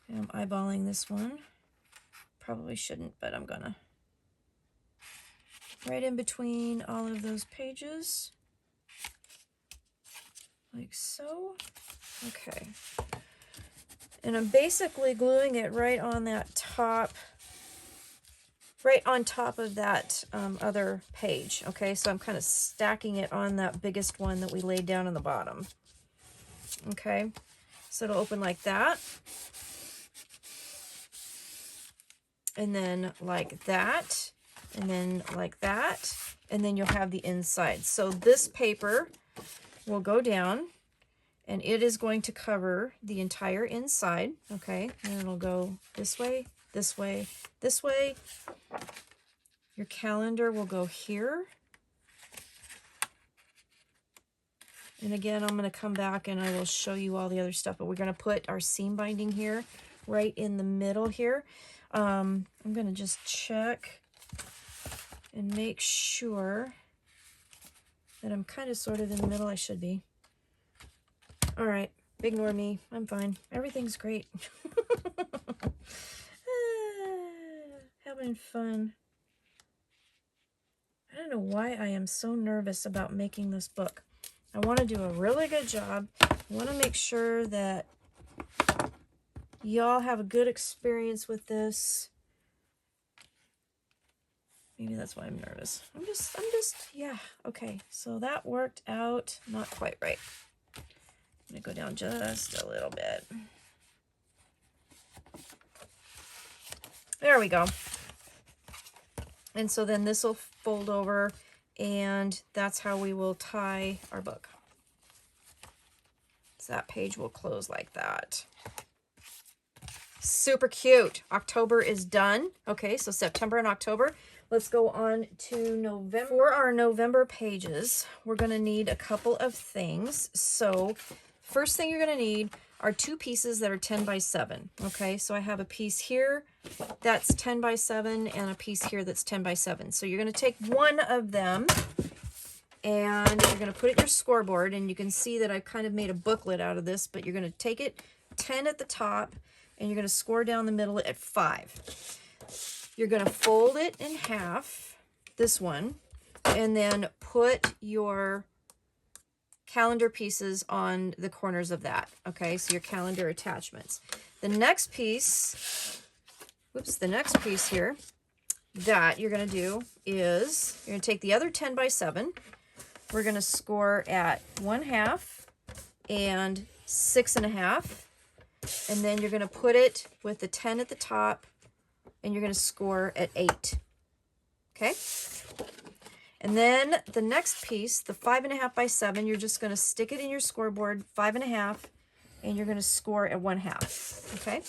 And I'm eyeballing this one. Probably shouldn't, but I'm gonna. Right in between all of those pages. Like so. Okay. And I'm basically gluing it right on that top, right on top of that other page. Okay, so I'm kind of stacking it on that biggest one that we laid down on the bottom. Okay, so it'll open like that. And then like that, and then like that, and then you'll have the inside. So this paper will go down, And it is going to cover the entire inside, okay? And it'll go this way, this way, this way. Your calendar will go here. And again, I'm going to come back and I will show you all the other stuff, but we're going to put our seam binding here, right in the middle here. I'm going to just check and make sure that I'm kind of sort of in the middle. I should be. All right, ignore me. I'm fine. Everything's great. Having fun. I don't know why I am so nervous about making this book. I want to do a really good job. I want to make sure that y'all have a good experience with this. Maybe that's why I'm nervous. I'm just, yeah, okay. So that worked out not quite right. I'm going to go down just a little bit. There we go. And so then this will fold over, and that's how we will tie our book. So that page will close like that. Super cute. October is done. Okay, so September and October. Let's go on to November. For our November pages, we're going to need a couple of things. So first thing you're going to need are 2 pieces that are 10 by 7. Okay, so I have a piece here that's 10 by 7 and a piece here that's 10 by 7. So you're going to take one of them and you're going to put it in your scoreboard, and you can see that I've kind of made a booklet out of this, but you're going to take it 10 at the top and you're going to score down the middle at 5. You're going to fold it in half, this one, and then put your calendar pieces on the corners of that. Okay, so your calendar attachments. The next piece, whoops, the next piece here that you're going to do is you're going to take the other 10 by 7. We're going to score at 1/2 and 6.5. And then you're going to put it with the 10 at the top, and you're going to score at 8. Okay? And then the next piece, the 5.5 by 7, you're just going to stick it in your scoreboard, 5.5, and you're going to score at 1/2. Okay?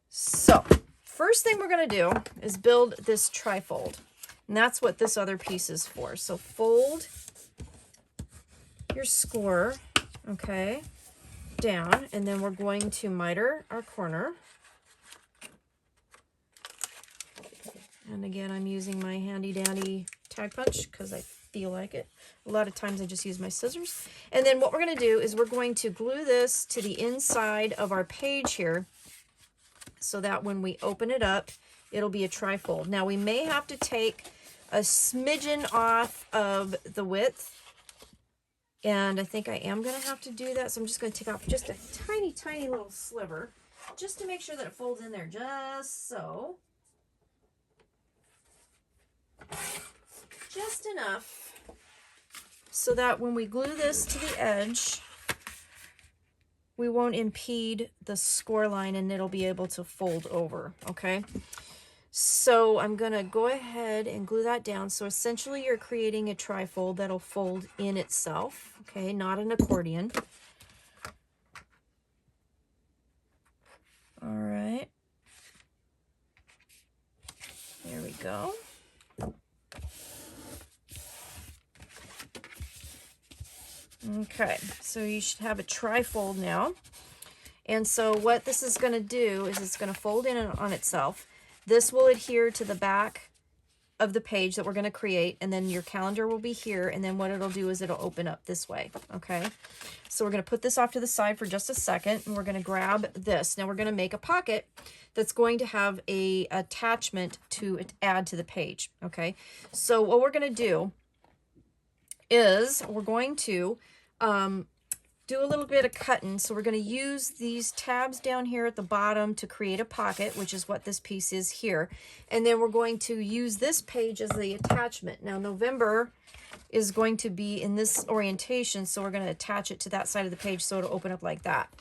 So, first thing we're going to do is build this trifold. And that's what this other piece is for. So fold your score, okay, down, and then we're going to miter our corner. And again, I'm using my handy dandy tag punch because I feel like it. A lot of times I just use my scissors. And then what we're going to do is we're going to glue this to the inside of our page here so that when we open it up, it'll be a trifold. Now we may have to take a smidgen off of the width, and I think I am going to have to do that. So I'm just going to take off just a tiny, tiny little sliver just to make sure that it folds in there just so. Just enough so that when we glue this to the edge, we won't impede the score line and it'll be able to fold over, okay? So I'm going to go ahead and glue that down. So essentially you're creating a trifold that'll fold in itself, okay? Not an accordion. All right. There we go. Okay, so you should have a trifold now. And so what this is going to do is it's going to fold in on itself. This will adhere to the back of the page that we're going to create, and then your calendar will be here, and then what it'll do is it'll open up this way, okay? So we're going to put this off to the side for just a second, and we're going to grab this. Now we're going to make a pocket that's going to have a attachment to add to the page, okay? So what we're going to do is we're going to do a little bit of cutting. So we're going to use these tabs down here at the bottom to create a pocket, which is what this piece is here. And then we're going to use this page as the attachment. Now November is going to be in this orientation, so we're going to attach it to that side of the page so it'll open up like that.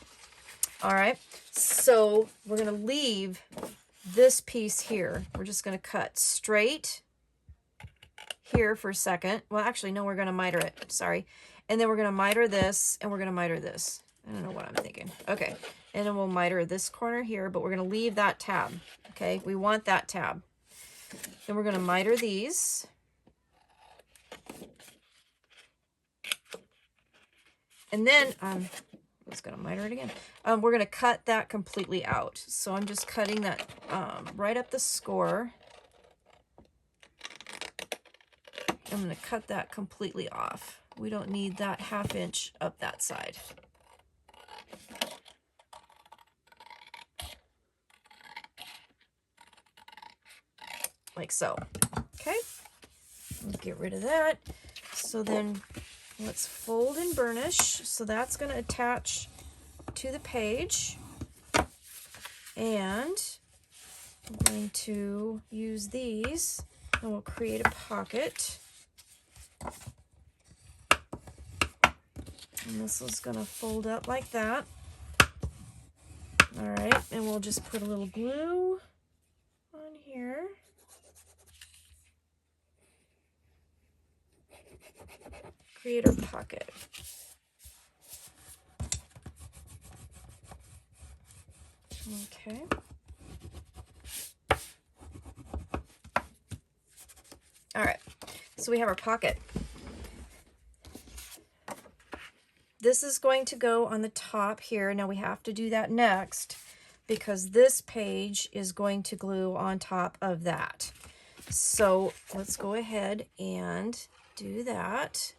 All right, so we're going to leave this piece here. We're just going to cut straight here for a second. Well, actually, no, we're going to miter it. Sorry. And then we're going to miter this, and we're going to miter this. I don't know what I'm thinking. Okay. And then we'll miter this corner here, but we're going to leave that tab. Okay. We want that tab. Then we're going to miter these. And then, I was going to miter it again. We're going to cut that completely out. So I'm just cutting that right up the score. I'm going to cut that completely off. We don't need that 1/2 inch up that side. Like so. Okay. Get rid of that. So then let's fold and burnish. So that's going to attach to the page. And I'm going to use these, and we'll create a pocket. And this is going to fold up like that. All right, and we'll just put a little glue on here. Create our pocket. Okay. All right, so we have our pocket. This is going to go on the top here. Now we have to do that next because this page is going to glue on top of that. So let's go ahead and do that.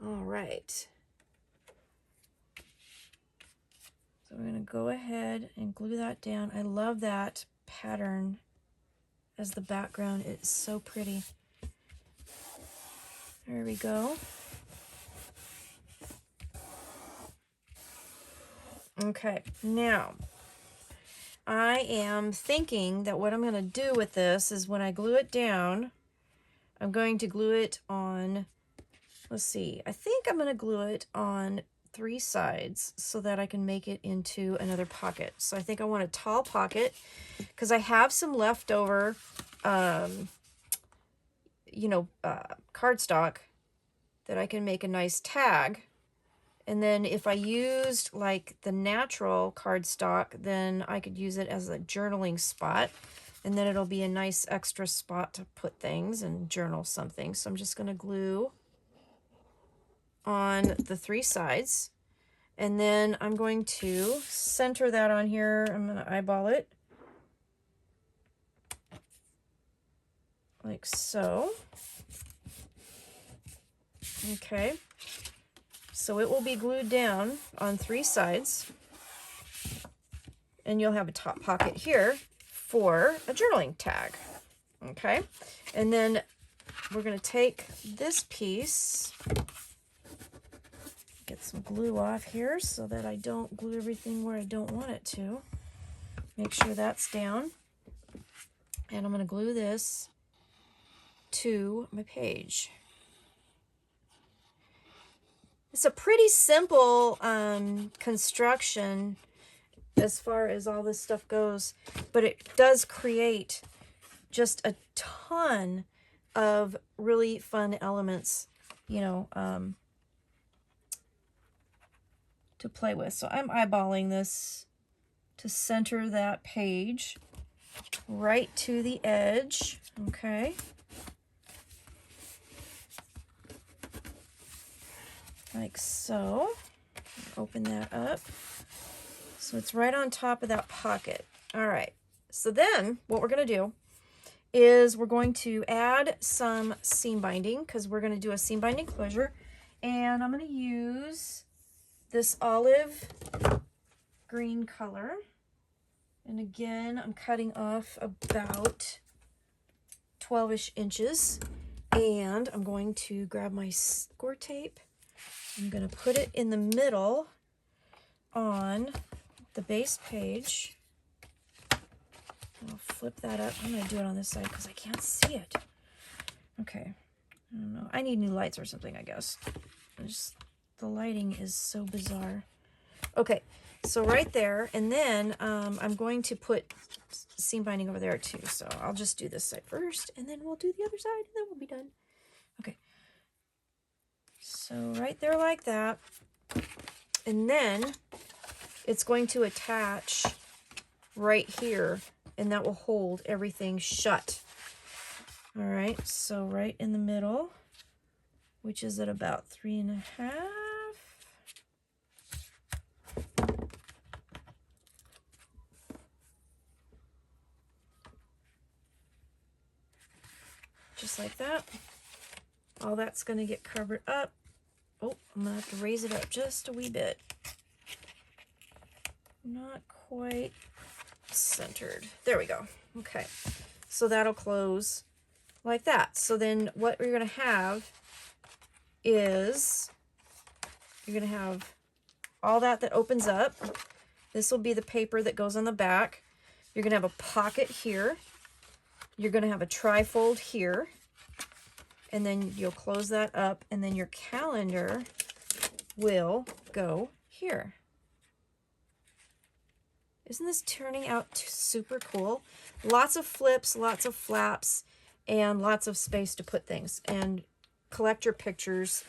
All right. So we're going to go ahead and glue that down. I love that pattern as the background. It's so pretty. There we go. Okay, now I am thinking that what I'm going to do with this is when I glue it down, I'm going to glue it on, let's see, I think I'm going to glue it on 3 sides so that I can make it into another pocket. So I think I want a tall pocket because I have some leftover, cardstock that I can make a nice tag. And then if I used like the natural cardstock, then I could use it as a journaling spot. And then it'll be a nice extra spot to put things and journal something. So I'm just going to glue on the 3 sides. And then I'm going to center that on here. I'm going to eyeball it. Like so. Okay. So it will be glued down on 3 sides. And you'll have a top pocket here for a journaling tag. Okay. And then we're going to take this piece, get some glue off here so that I don't glue everything where I don't want it to. Make sure that's down. And I'm going to glue this to my page. It's a pretty simple construction as far as all this stuff goes, but it does create just a ton of really fun elements, to play with. So I'm eyeballing this to center that page right to the edge. Okay. Like so. Open that up. So it's right on top of that pocket. All right. So then what we're going to do is we're going to add some seam binding because we're going to do a seam binding closure. And I'm going to use this olive green color. And again, I'm cutting off about 12-ish inches. And I'm going to grab my score tape. I'm going to put it in the middle on the base page. I'll flip that up. I'm going to do it on this side because I can't see it. Okay. I don't know. I need new lights or something, I guess. The lighting is so bizarre. Okay, so right there, and then I'm going to put seam binding over there too. So I'll just do this side first, and then we'll do the other side, and then we'll be done. Okay, so right there like that, and then it's going to attach right here, and that will hold everything shut. All right, so right in the middle, which is at about 3.5. Just like that. All that's going to get covered up. Oh, I'm going to have to raise it up just a wee bit. Not quite centered. There we go. Okay, so that'll close like that. So then what you're going to have is you're going to have all that opens up. This will be the paper that goes on the back. You're going to have a pocket here. You're going to have a trifold here. And then you'll close that up, and then your calendar will go here. Isn't this turning out super cool? Lots of flips, lots of flaps, and lots of space to put things. And collect your pictures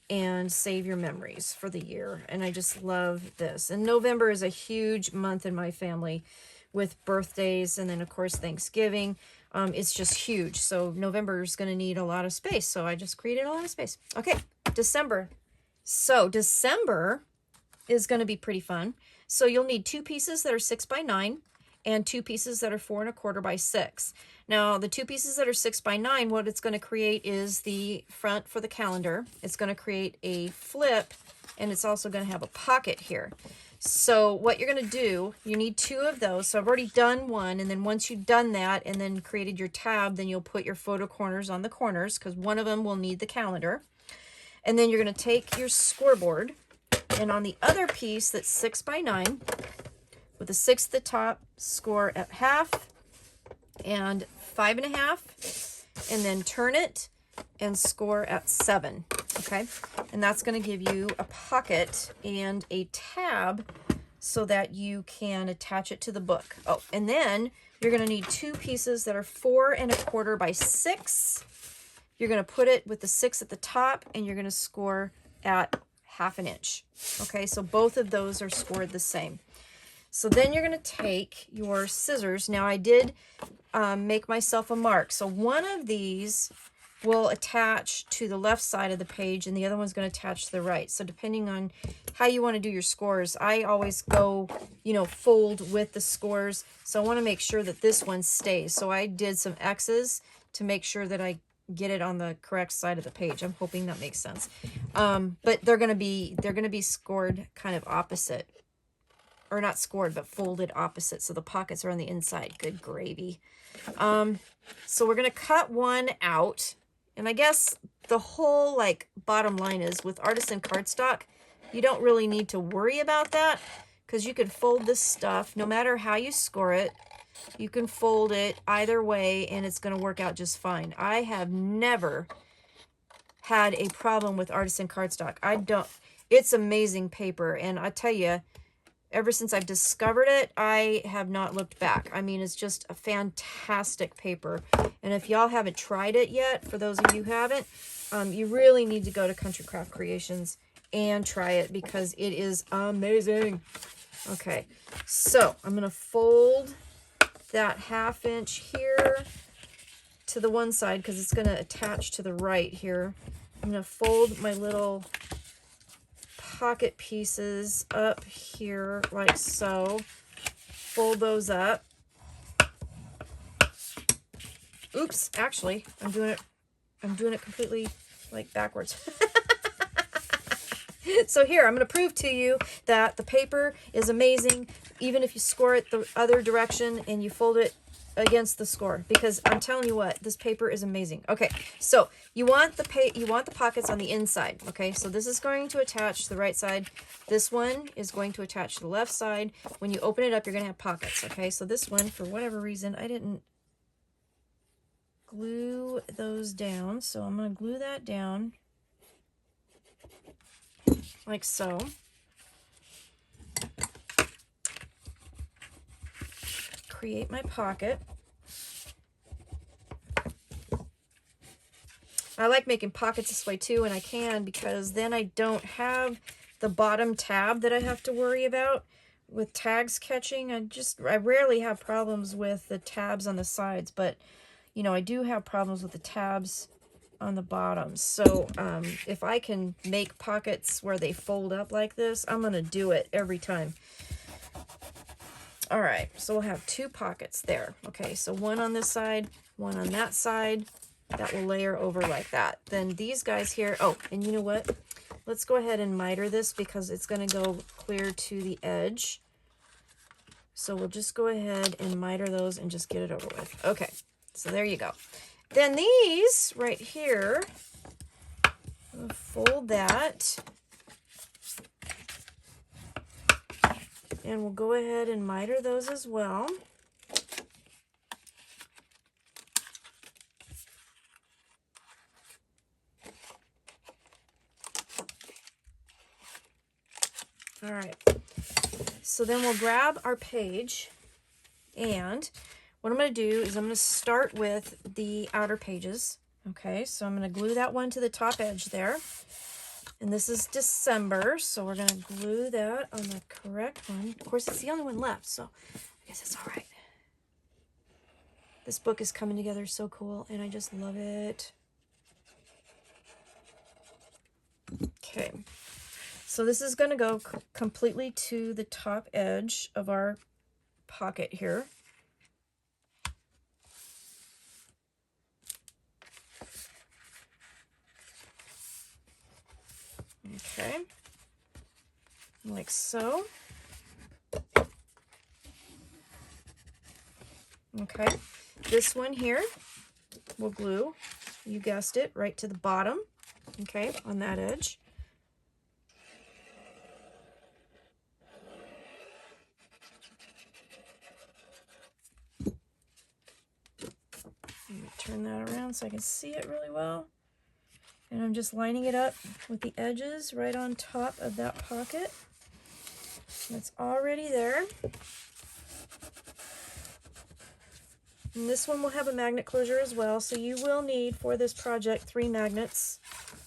and save your memories for the year. And I just love this. And November is a huge month in my family with birthdays, and then of course Thanksgiving. It's just huge. So November is going to need a lot of space. So I just created a lot of space. Okay, December. So December is going to be pretty fun. So you'll need 2 pieces that are 6 by 9 and 2 pieces that are 4 1/4 by 6. Now the 2 pieces that are 6 by 9, what it's going to create is the front for the calendar. It's going to create a flip, and it's also going to have a pocket here. So what you're going to do, you need 2 of those. So I've already done one, and then once you've done that and then created your tab, then you'll put your photo corners on the corners, because one of them will need the calendar. And then you're going to take your scoreboard, and on the other piece that's 6 by 9, with a 6 at the top, score at half and 5 1/2, and then turn it and score at 7. Okay, and that's going to give you a pocket and a tab so that you can attach it to the book. Oh, and then you're going to need 2 pieces that are 4 1/4 by 6. You're going to put it with the 6 at the top, and you're going to score at 1/2 inch. Okay, so both of those are scored the same. So then you're going to take your scissors. Now I did make myself a mark. So one of these will attach to the left side of the page, and the other one's going to attach to the right. So depending on how you want to do your scores, I always go, fold with the scores. So I want to make sure that this one stays. So I did some X's to make sure that I get it on the correct side of the page. I'm hoping that makes sense. But they're going to be scored kind of opposite, or not scored, but folded opposite. So the pockets are on the inside. Good gravy. So we're going to cut one out. And I guess the whole bottom line is, with artisan cardstock, you don't really need to worry about that, because you can fold this stuff no matter how you score it. You can fold it either way, and it's going to work out just fine. I have never had a problem with artisan cardstock. It's amazing paper, and I tell you, ever since I've discovered it, I have not looked back. I mean, it's just a fantastic paper. And if y'all haven't tried it yet, for those of you who haven't, you really need to go to Country Craft Creations and try it, because it is amazing. Okay, so I'm going to fold that 1/2 inch here to the one side, because it's going to attach to the right here. I'm going to fold my little pocket pieces up here like so. Fold those up. Oops, actually, I'm doing it completely backwards. So here, I'm going to prove to you that the paper is amazing, even if you score it the other direction and you fold it against the score, because I'm telling you what, this paper is amazing. Okay, so you want the pockets on the inside. Okay, so this is going to attach to the right side. This one is going to attach to the left side. When you open it up, you're going to have pockets. Okay, so this one, for whatever reason, I didn't glue those down, so I'm going to glue that down like so. create my pocket. I like making pockets this way too, and I can because then I don't have the bottom tab that I have to worry about with tags catching. I rarely have problems with the tabs on the sides, but you know, I do have problems with the tabs on the bottom. So if I can make pockets where they fold up like this, I'm gonna do it every time. All right, so we'll have 2 pockets there. Okay, so one on this side, one on that side. That will layer over like that. Then these guys here, oh, and you know what? Let's go ahead and miter this because it's gonna go clear to the edge. So we'll just go ahead and miter those and just get it over with. Okay, so there you go. Then these right here, we'll fold that. And we'll go ahead and miter those as well. All right, so then we'll grab our page, and what I'm going to do is I'm going to start with the outer pages. Okay, so I'm going to glue that one to the top edge there. And this is December, so we're going to glue that on the correct one. Of course, it's the only one left, so I guess it's all right. This book is coming together so cool, and I just love it. Okay, so this is going to go completely to the top edge of our pocket here. Okay, like so. Okay, this one here we'll glue, you guessed it, right to the bottom, okay, on that edge. Let me turn that around so I can see it really well. And I'm just lining it up with the edges right on top of that pocket. It's already there. And this one will have a magnet closure as well, so you will need for this project 3 magnets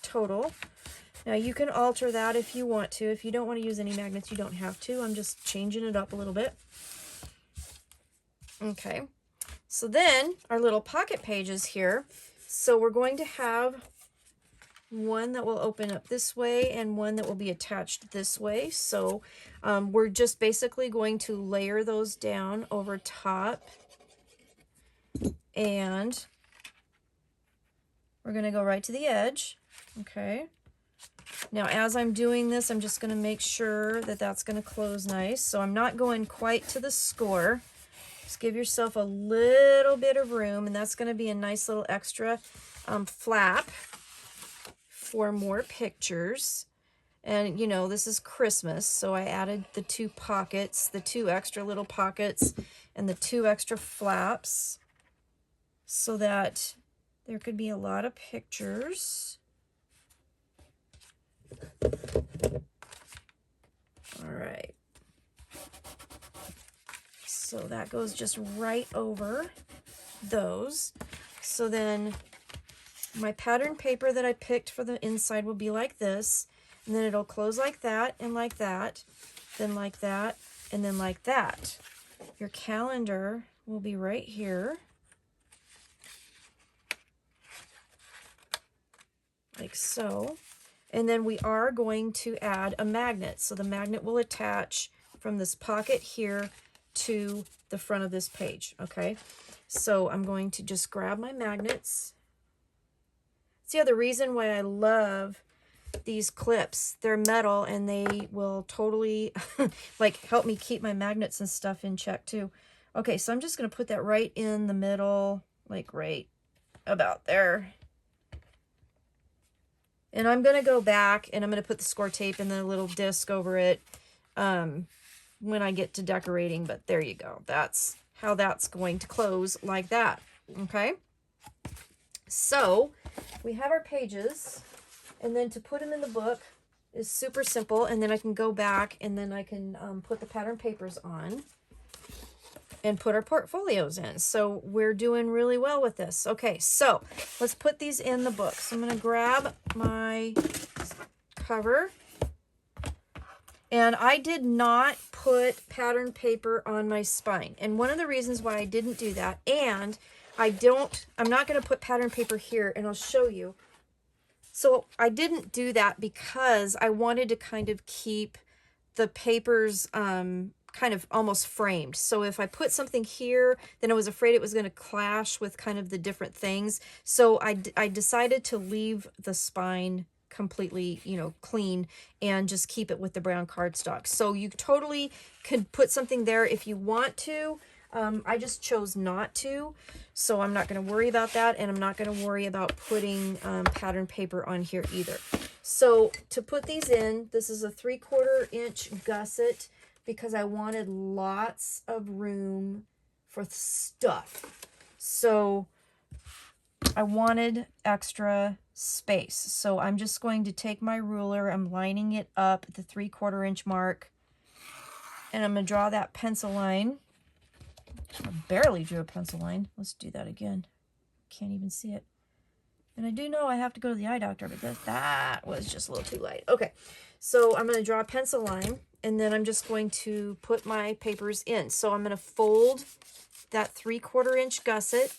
total. Now you can alter that if you want to. If you don't want to use any magnets, you don't have to. I'm just changing it up a little bit. Okay, so then our little pocket pages here. So we're going to have one that will open up this way and one that will be attached this way. So we're just basically going to layer those down over top, and we're going to go right to the edge. Okay, now as I'm doing this, I'm just going to make sure that that's going to close nice. So I'm not going quite to the score. Just give yourself a little bit of room, and that's going to be a nice little extra flap for more pictures. And you know, this is Christmas, so I added the 2 pockets, the 2 extra little pockets, and the 2 extra flaps so that there could be a lot of pictures. All right, so that goes just right over those. So then my pattern paper that I picked for the inside will be like this, and then it'll close like that, and like that, then like that, and then like that. Your calendar will be right here, like so. And then we are going to add a magnet. So the magnet will attach from this pocket here to the front of this page, okay? So I'm going to just grab my magnets. See, the reason why I love these clips, they're metal and they will totally like help me keep my magnets and stuff in check too. Okay, so I'm just going to put that right in the middle, like right about there. And I'm going to go back and I'm going to put the score tape and the little disc over it when I get to decorating. But there you go. That's how that's going to close, like that. Okay. So we have our pages, and then to put them in the book is super simple. And then I can go back and then I can put the pattern papers on. and put our portfolios in. So we're doing really well with this. Okay, so let's put these in the book. So I'm going to grab my cover. And I did not put pattern paper on my spine. And one of the reasons why I didn't do that, and I'm not going to put pattern paper here, and I'll show you. So I didn't do that because I wanted to kind of keep the papers kind of almost framed. So if I put something here, then I was afraid it was going to clash with kind of the different things. So I decided to leave the spine completely, you know, clean and just keep it with the brown cardstock. So you totally could put something there if you want to. I just chose not to, so I'm not going to worry about that, and I'm not going to worry about putting pattern paper on here either. So to put these in, this is a 3/4 inch gusset because I wanted lots of room for stuff. So I wanted extra space. So I'm just going to take my ruler, I'm lining it up at the 3/4 inch mark, and I'm going to draw that pencil line. I barely drew a pencil line. Let's do that again. Can't even see it. And I do know I have to go to the eye doctor, but that was just a little too light. Okay, so I'm going to draw a pencil line, and then I'm just going to put my papers in. So I'm going to fold that 3/4 inch gusset,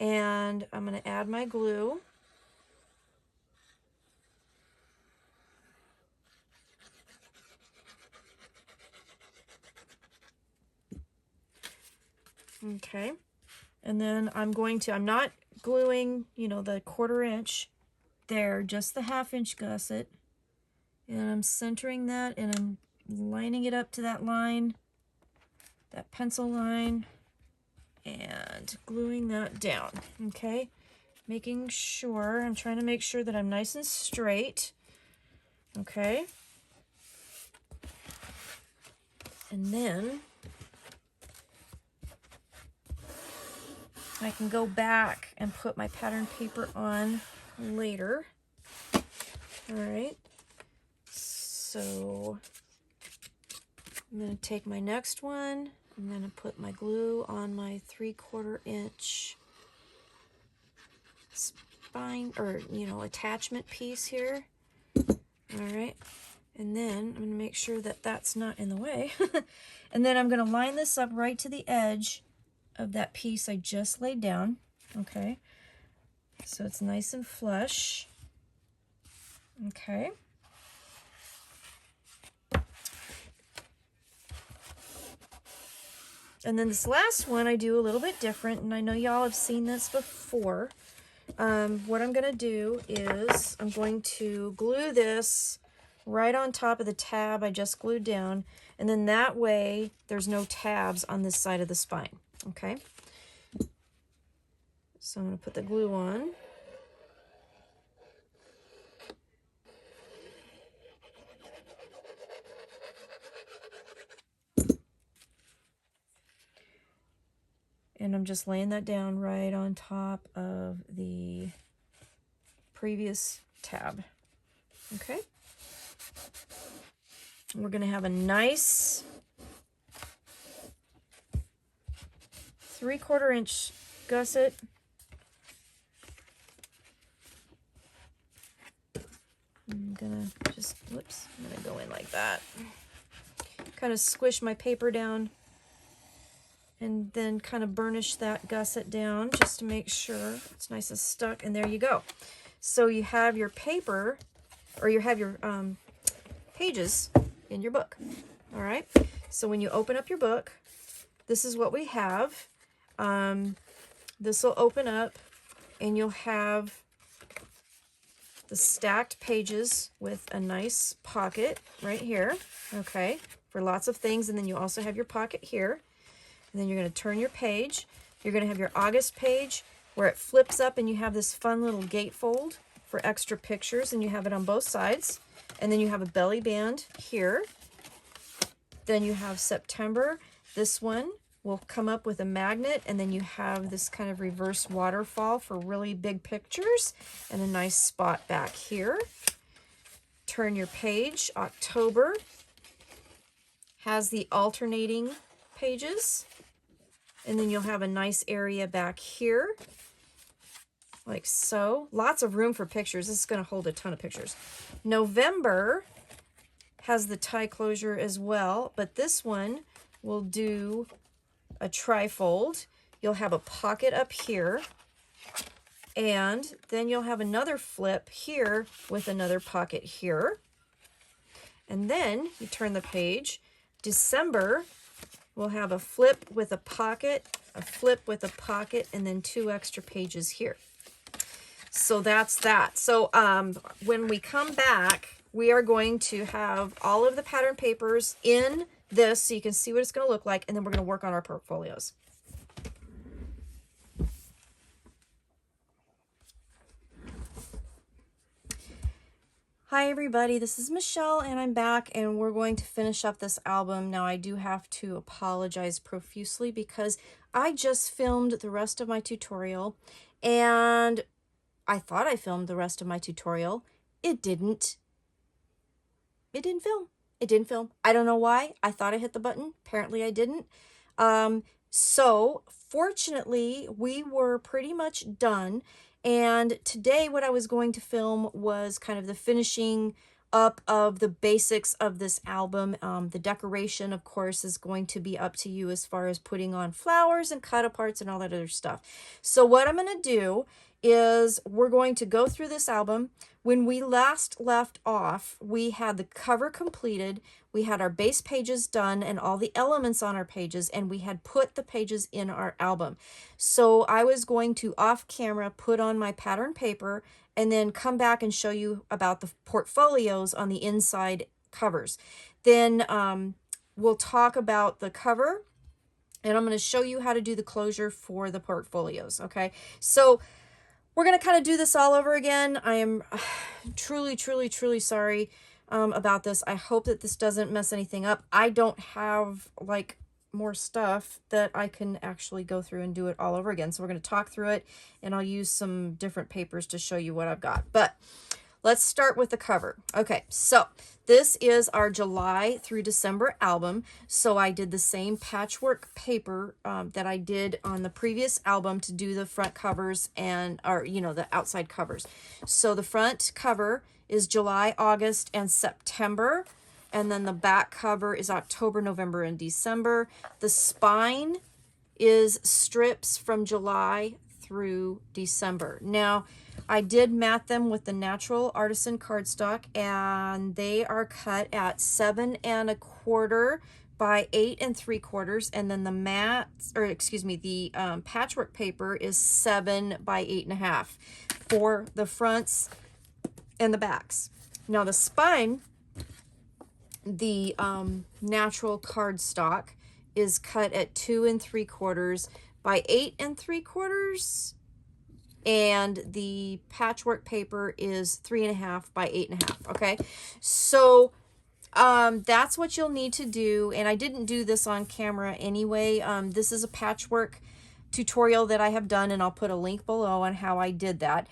and I'm going to add my glue. Okay, and then I'm not gluing, you know, the 1/4 inch there, just the 1/2 inch gusset. And I'm centering that, and I'm lining it up to that line, that pencil line, and gluing that down, okay? I'm trying to make sure that I'm nice and straight, okay? And then I can go back and put my pattern paper on later. All right, so I'm going to take my next one. I'm going to put my glue on my 3/4 inch spine, or, you know, attachment piece here. All right, and then I'm going to make sure that that's not in the way. And then I'm going to line this up right to the edge of that piece I just laid down, okay? So it's nice and flush, okay? And then this last one I do a little bit different, and I know y'all have seen this before. What I'm going to do is I'm going to glue this right on top of the tab I just glued down, and then that way there's no tabs on this side of the spine, okay? So I'm going to put the glue on. And I'm just laying that down right on top of the previous tab, okay? We're going to have a nice 3/4 inch gusset. I'm going to just, whoops, I'm going to go in like that. Kind of squish my paper down, and then kind of burnish that gusset down just to make sure it's nice and stuck, and there you go. So you have your paper, or you have your pages in your book. All right, so when you open up your book, this is what we have. This will open up, and you'll have the stacked pages with a nice pocket right here, okay, for lots of things. And then you also have your pocket here. And then you're going to turn your page. You're going to have your August page where it flips up, and you have this fun little gatefold for extra pictures, and you have it on both sides. And then you have a belly band here. Then you have September. This one will come up with a magnet, and then you have this kind of reverse waterfall for really big pictures, and a nice spot back here. Turn your page. October has the alternating pages. And then you'll have a nice area back here, like so. Lots of room for pictures. This is going to hold a ton of pictures. November has the tie closure as well, but this one will do a trifold. You'll have a pocket up here, and then you'll have another flip here with another pocket here. And then you turn the page. December, we'll have a flip with a pocket, a flip with a pocket, and then 2 extra pages here. So that's that. So when we come back, we are going to have all of the pattern papers in this so you can see what it's going to look like, and then we're going to work on our portfolios. Hi everybody, this is Michelle and I'm back, and we're going to finish up this album. Now I do have to apologize profusely because I just filmed the rest of my tutorial, and I thought I filmed the rest of my tutorial. It didn't film. It didn't film. I don't know why. I thought I hit the button. Apparently I didn't. So fortunately we were pretty much done. And today what I was going to film was kind of the finishing up of the basics of this album. The decoration, of course, is going to be up to you as far as putting on flowers and cut aparts and all that other stuff. So what I'm going to do is we're going to go through this album. When we last left off, we had the cover completed, we had our base pages done and all the elements on our pages, and we had put the pages in our album. So I was going to off camera put on my pattern paper and then come back and show you about the portfolios on the inside covers. Then we'll talk about the cover, and I'm going to show you how to do the closure for the portfolios. Okay, so we're going to kind of do this all over again. I am truly, truly, truly sorry about this. I hope that this doesn't mess anything up. I don't have like more stuff that I can actually go through and do it all over again. So we're going to talk through it, and I'll use some different papers to show you what I've got. But let's start with the cover. Okay, so this is our July through December album. So I did the same patchwork paper that I did on the previous album to do the front covers and, or, you know, the outside covers. So the front cover is July, August, and September. And then the back cover is October, November, and December. The spine is strips from July through December. Now, I did mat them with the natural artisan cardstock, and they are cut at 7 1/4 by 8 3/4, and then the mat, or excuse me, the patchwork paper is 7 by 8 1/2 for the fronts and the backs. Now the spine, the natural cardstock, is cut at 2 3/4 by 8 3/4. And the patchwork paper is 3 1/2 by 8 1/2. Okay, so that's what you'll need to do. And I didn't do this on camera anyway. This is a patchwork tutorial that I have done, and I'll put a link below on how I did that.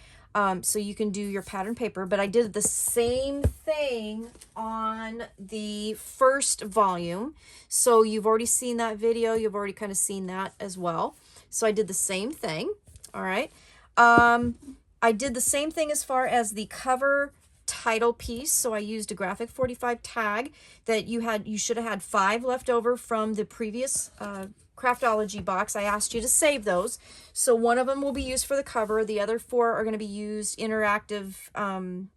So you can do your pattern paper, but I did the same thing on the first volume. So you've already seen that video. You've already kind of seen that as well. So I did the same thing. All right. I did the same thing as far as the cover title piece. So I used a graphic 45 tag that you should have had 5 left over from the previous Craftology box. I asked you to save those. So one of them will be used for the cover. The other 4 are going to be used interactive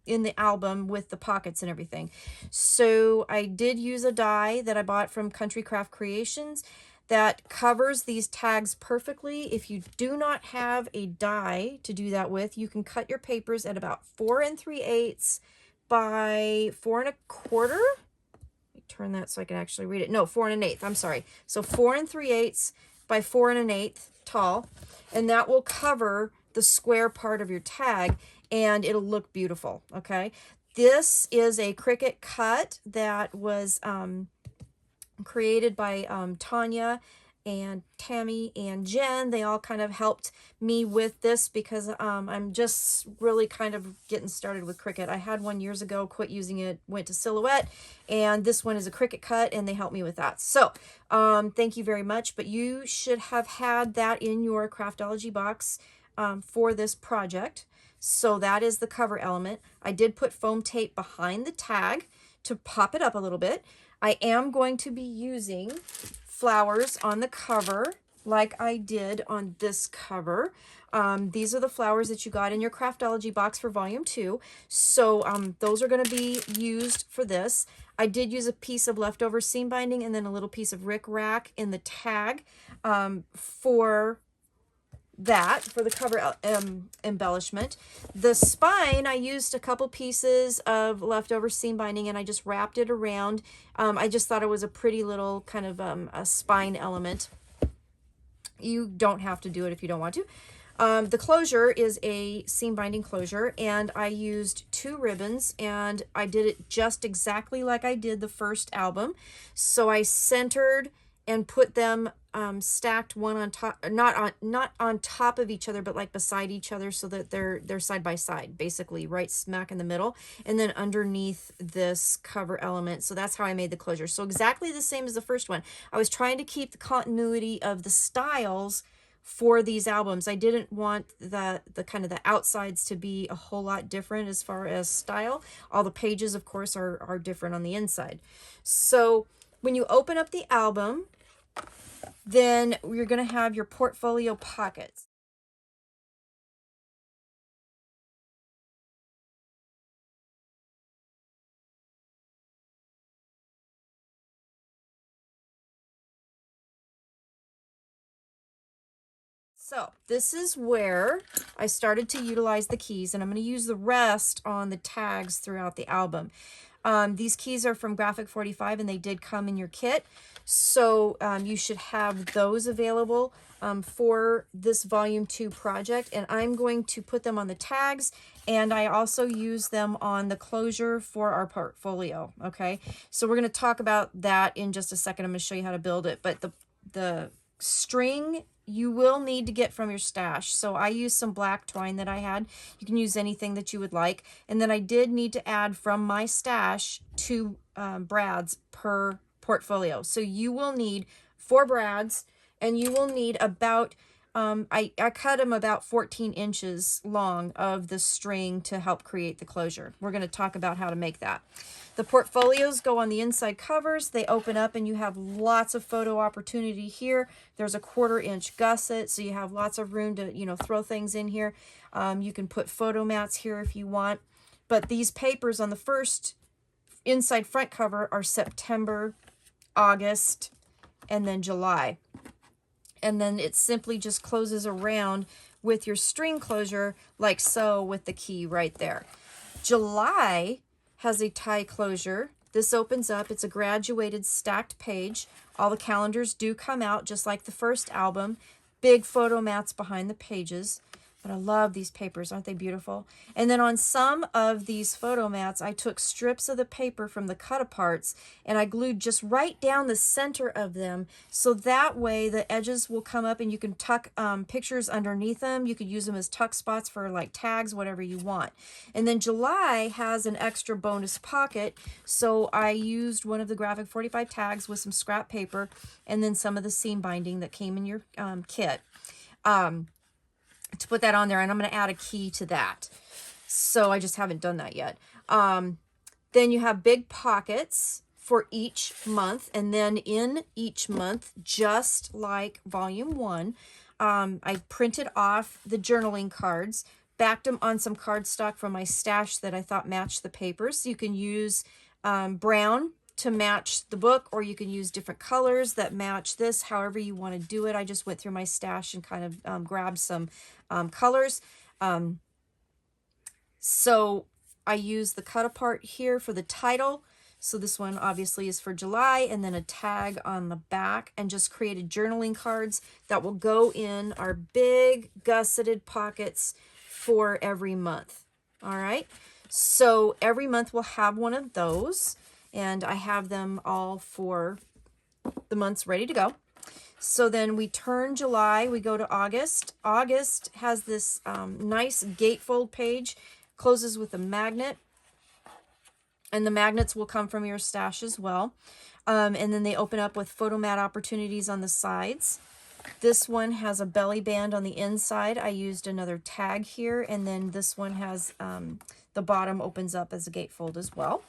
in the album with the pockets and everything. So I did use a die that I bought from Country Craft Creations that covers these tags perfectly. If you do not have a die to do that with, you can cut your papers at about 4 3/8 by 4 1/4. Let me turn that so I can actually read it. No, 4 1/8. I'm sorry. So 4 3/8 by 4 1/8 tall, and that will cover the square part of your tag, and it'll look beautiful. Okay. This is a Cricut cut that was created by Tanya and Tammy and Jen. They all kind of helped me with this because I'm just really kind of getting started with Cricut. I had one years ago, quit using it, went to Silhouette, and this one is a Cricut cut, and they helped me with that. So thank you very much, but you should have had that in your Craftology box for this project. So that is the cover element. I did put foam tape behind the tag to pop it up a little bit. I am going to be using flowers on the cover like I did on this cover. These are the flowers that you got in your Craftology box for volume 2. So those are going to be used for this. I did use a piece of leftover seam binding and then a little piece of rickrack in the tag for the cover embellishment. The spine, I used a couple pieces of leftover seam binding and I just wrapped it around. I just thought it was a pretty little kind of a spine element. You don't have to do it if you don't want to. The closure is a seam binding closure, and I used 2 ribbons, and I did it just exactly like I did the first album. So I centered and put them stacked one on top, not on top of each other, but like beside each other, so that they're side by side, basically right smack in the middle, and then underneath this cover element. So that's how I made the closure. So exactly the same as the first one. I was trying to keep the continuity of the styles for these albums. I didn't want the kind of the outsides to be a whole lot different as far as style. All the pages, of course, are different on the inside. So when you open up the album, then you're going to have your portfolio pockets. So this is where I started to utilize the keys, and I'm going to use the rest on the tags throughout the album. These keys are from Graphic 45, and they did come in your kit. So you should have those available for this Volume 2 project. And I'm going to put them on the tags, and I also use them on the closure for our portfolio. Okay, so we're going to talk about that in just a second. I'm going to show you how to build it. But the string you will need to get from your stash. So I used some black twine that I had. You can use anything that you would like. And then I did need to add from my stash 2 brads per portfolio. So you will need 4 brads, and you will need about, I cut them about 14 inches long of the string to help create the closure. We're going to talk about how to make that. The portfolios go on the inside covers. They open up and you have lots of photo opportunity here. There's a 1/4 inch gusset, so you have lots of room to, you know, throw things in here. You can put photo mats here if you want. But these papers on the first inside front cover are September, August, and then July. And then it simply just closes around with your string closure like so, with the key right there. July has a tie closure. This opens up. It's a graduated stacked page. All the calendars do come out just like the first album. Big photo mats behind the pages. But I love these papers. Aren't they beautiful? And then on some of these photo mats, I took strips of the paper from the cut aparts and I glued just right down the center of them. So that way the edges will come up and you can tuck pictures underneath them. You could use them as tuck spots for like tags, whatever you want. And then July has an extra bonus pocket. So I used one of the Graphic 45 tags with some scrap paper and then some of the seam binding that came in your kit. To put that on there, and I'm going to add a key to that. So I just haven't done that yet. Then you have big pockets for each month, and then in each month, just like Volume 1, I printed off the journaling cards, backed them on some cardstock from my stash that I thought matched the papers. So you can use brown to match the book, or you can use different colors that match this, however you want to do it. I just went through my stash and kind of grabbed some colors. So I use the cut apart here for the title. So this one obviously is for July, and then a tag on the back, and just created journaling cards that will go in our big gusseted pockets for every month. All right. So every month we'll have one of those, and I have them all for the months ready to go. So then we turn July, we go to August. August has this nice gatefold page, closes with a magnet, and the magnets will come from your stash as well. And then they open up with photo mat opportunities on the sides. This one has a belly band on the inside. I used another tag here, and then this one has the bottom opens up as a gatefold as well.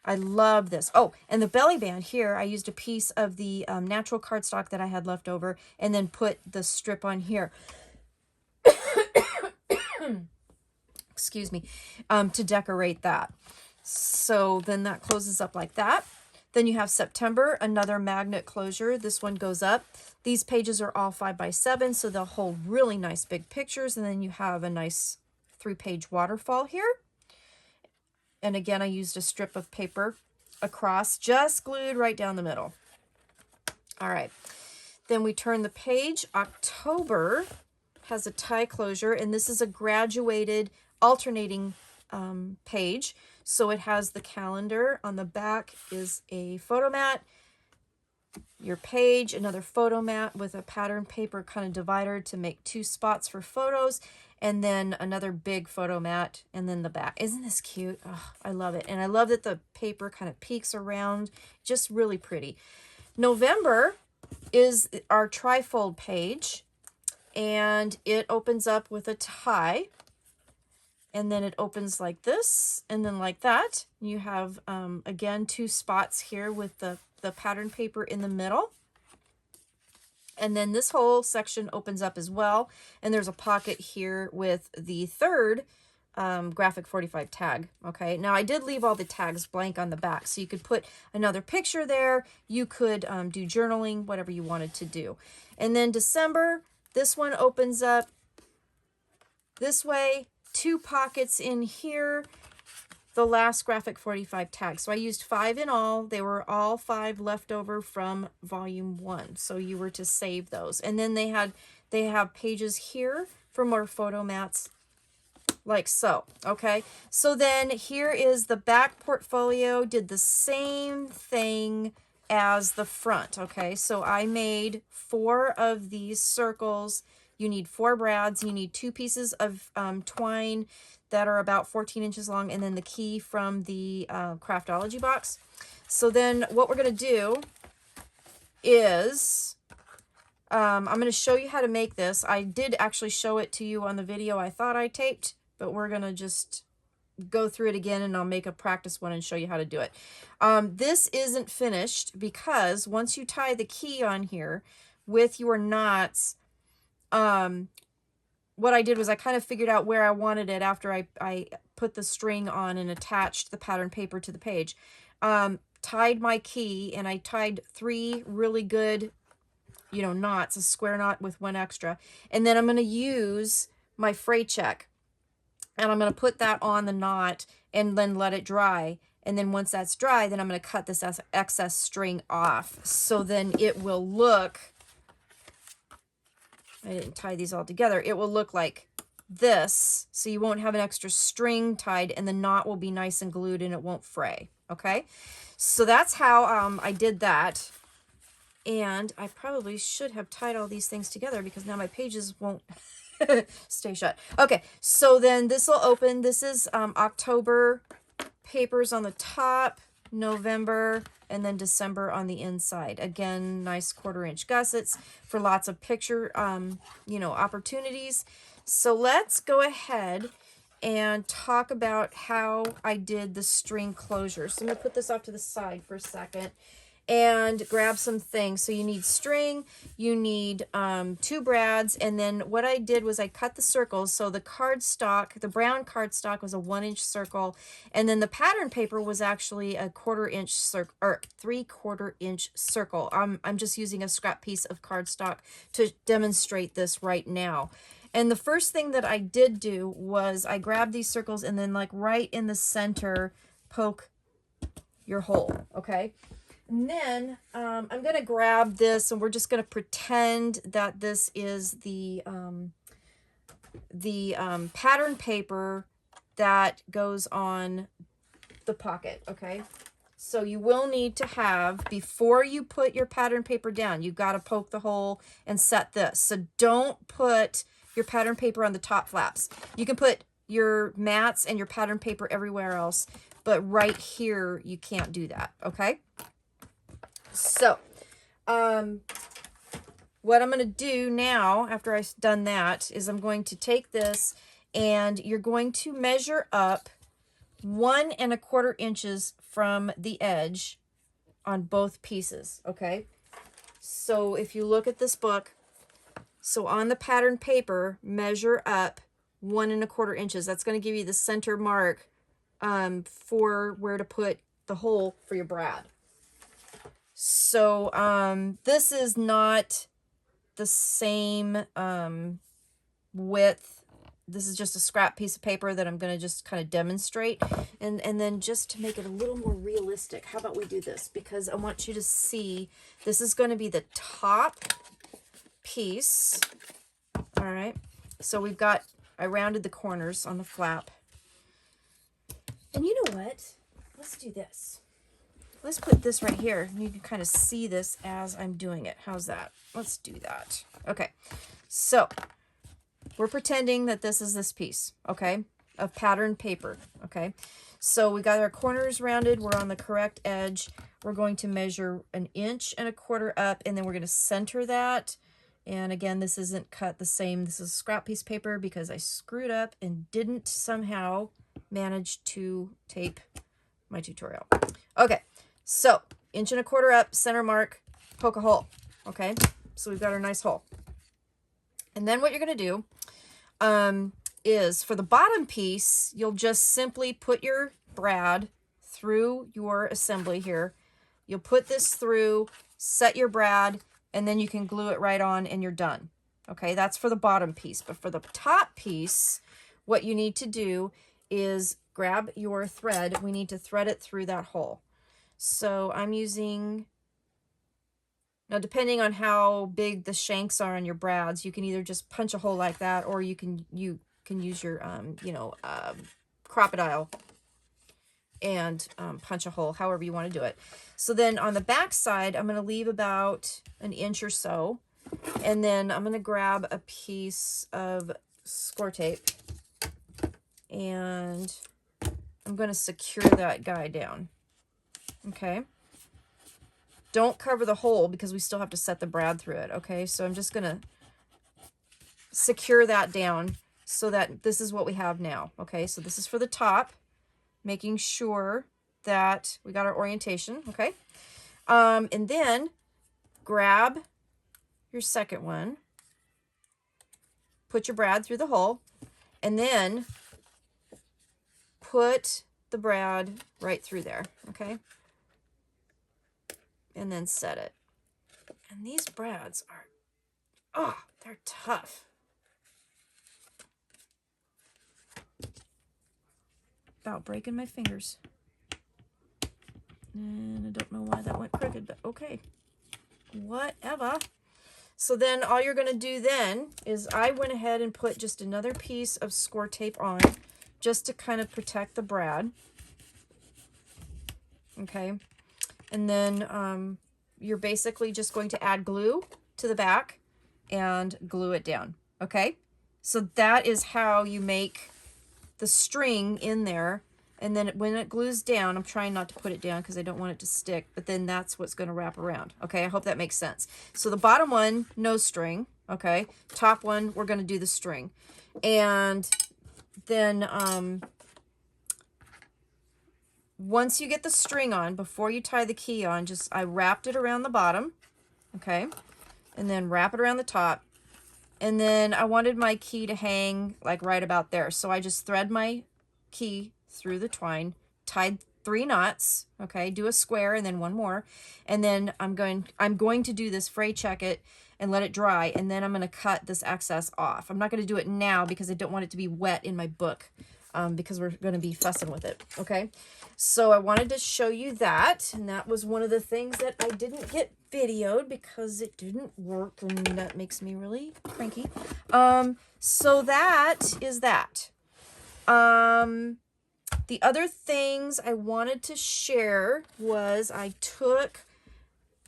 I love this. Oh, and the belly band here, I used a piece of the natural cardstock that I had left over and then put the strip on here. Excuse me, to decorate that. So then that closes up like that. Then you have September, another magnet closure. This one goes up. These pages are all 5x7, so they'll hold really nice big pictures. And then you have a nice 3-page waterfall here. And again, I used a strip of paper across, just glued right down the middle. All right. Then we turn the page. October has a tie closure, and this is a graduated alternating page. So it has the calendar. On the back is a photo mat, your page, another photo mat with a pattern paper kind of divider to make 2 spots for photos, and then another big photo mat, and then the back. Isn't this cute? Oh, I love it. And I love that the paper kind of peeks around, just really pretty. November is our trifold page, and it opens up with a tie. And then it opens like this, and then like that. You have, again, 2 spots here with the pattern paper in the middle. And then this whole section opens up as well. And there's a pocket here with the 3rd graphic 45 tag. Okay, now I did leave all the tags blank on the back, so you could put another picture there. You could do journaling, whatever you wanted to do. And then December, this one opens up this way. 2 pockets in here, the last graphic 45 tag. So I used 5 in all. They were all 5 left over from volume 1. So you were to save those. And then they have pages here for more photo mats like so. Okay. So then here is the back portfolio, did the same thing as the front. Okay. So I made 4 of these circles. You need 4 brads. You need 2 pieces of twine that are about 14 inches long, and then the key from the Craftology box. So then what we're going to do is I'm going to show you how to make this. I did actually show it to you on the video I thought I taped, but we're going to just go through it again, and I'll make a practice one and show you how to do it. This isn't finished because once you tie the key on here with your knots, what I did was I kind of figured out where I wanted it after I put the string on and attached the pattern paper to the page. Tied my key, and I tied 3 really good, knots, a square knot with 1 extra. And then I'm going to use my fray check, and I'm going to put that on the knot and then let it dry. And then once that's dry, then I'm going to cut this excess string off. So then it will look, I didn't tie these all together, it will look like this. So you won't have an extra string tied, and the knot will be nice and glued and it won't fray. Okay. So that's how I did that. And I probably should have tied all these things together because now my pages won't stay shut. Okay. So then this will open. This is October papers on the top, November, and then December on the inside. Again, nice 1/4-inch gussets for lots of picture, opportunities. So let's go ahead and talk about how I did the string closure. So I'm going to put this off to the side for a second and grab some things. So you need string, you need 2 brads, and then what I did was I cut the circles. So the cardstock, the brown cardstock was a 1-inch circle, and then the pattern paper was actually a 1/4-inch circle, or 3/4-inch circle. I'm just using a scrap piece of cardstock to demonstrate this right now. And the first thing that I did do was I grabbed these circles and then, like, right in the center, poke your hole. Okay. And then I'm going to grab this, and we're just going to pretend that this is the pattern paper that goes on the pocket. Okay. So you will need to have, before you put your pattern paper down, you've got to poke the hole and set this. So don't put your pattern paper on the top flaps. You can put your mats and your pattern paper everywhere else, but right here, you can't do that, okay? So, what I'm going to do now, after I've done that, is I'm going to take this and you're going to measure up 1¼ inches from the edge on both pieces, okay? So if you look at this book, so on the pattern paper, measure up 1¼ inches. That's going to give you the center mark for where to put the hole for your brad. So this is not the same width. This is just a scrap piece of paper that I'm going to just kind of demonstrate. And then just to make it a little more realistic, how about we do this? Because I want you to see, this is going to be the top piece. All right. So we've got, I rounded the corners on the flap. And you know what? Let's do this. Let's put this right here. You can kind of see this as I'm doing it. How's that? Let's do that. Okay. So we're pretending that this is this piece, okay, of pattern paper, okay? So we got our corners rounded. We're on the correct edge. We're going to measure 1¼ inches up, and then we're going to center that. And again, this isn't cut the same. This is a scrap piece of paper because I screwed up and didn't somehow manage to tape my tutorial. Okay, so 1¼ inch up, center mark, poke a hole, okay? So we've got our nice hole. And then what you're going to do is for the bottom piece, you'll just simply put your brad through your assembly here. You'll put this through, set your brad, and then you can glue it right on and you're done. Okay, that's for the bottom piece. But for the top piece, what you need to do is grab your thread. We need to thread it through that hole. So I'm using... Now, depending on how big the shanks are on your brads, you can either just punch a hole like that, or you can use your crocodile and punch a hole, however you want to do it. So then on the back side, I'm going to leave about 1 inch or so, and then I'm going to grab a piece of score tape, and I'm going to secure that guy down. Okay. Don't cover the hole because we still have to set the brad through it, okay? So I'm just going to secure that down so that this is what we have now, okay? So this is for the top, making sure that we got our orientation, okay? And then grab your second one, put your brad through the hole, and then put the brad right through there, okay? And then set it. And these brads are, oh, they're tough. About breaking my fingers. And I don't know why that went crooked, but okay. Whatever. So then all you're going to do then is I went ahead and put just another piece of score tape on just to kind of protect the brad. Okay. And then you're basically just going to add glue to the back and glue it down, okay? So that is how you make the string in there. And then when it glues down, I'm trying not to put it down because I don't want it to stick, but then that's what's going to wrap around, okay? I hope that makes sense. So the bottom one, no string, okay? Top one, we're going to do the string. And then... once you get the string on, before you tie the key on, I wrapped it around the bottom, okay? And then wrap it around the top. And then I wanted my key to hang like right about there. So I just thread my key through the twine, tied 3 knots, okay? Do a square and then 1 more. And then I'm going to do this fray check it and let it dry. And then I'm going to cut this excess off. I'm not going to do it now because I don't want it to be wet in my book. Because we're going to be fussing with it, okay? So I wanted to show you that, and that was one of the things that I didn't get videoed because it didn't work, and that makes me really cranky. So that is that. The other things I wanted to share was I took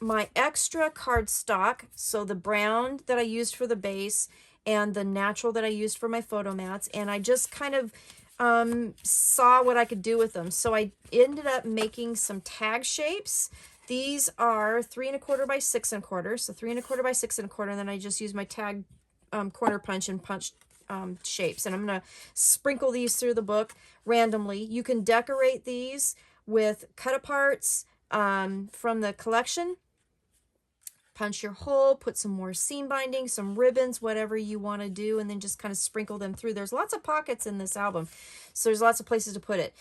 my extra cardstock, so the brown that I used for the base and the natural that I used for my photo mats, and I just kind of saw what I could do with them. So I ended up making some tag shapes. These are 3 1/4 by 6 1/4, so 3 1/4 by 6 1/4, and then I just used my tag corner punch and punch shapes, and I'm going to sprinkle these through the book randomly. You can decorate these with cut-aparts from the collection. Punch your hole, put some more seam binding, some ribbons, whatever you want to do, and then just kind of sprinkle them through. There's lots of pockets in this album, so there's lots of places to put it.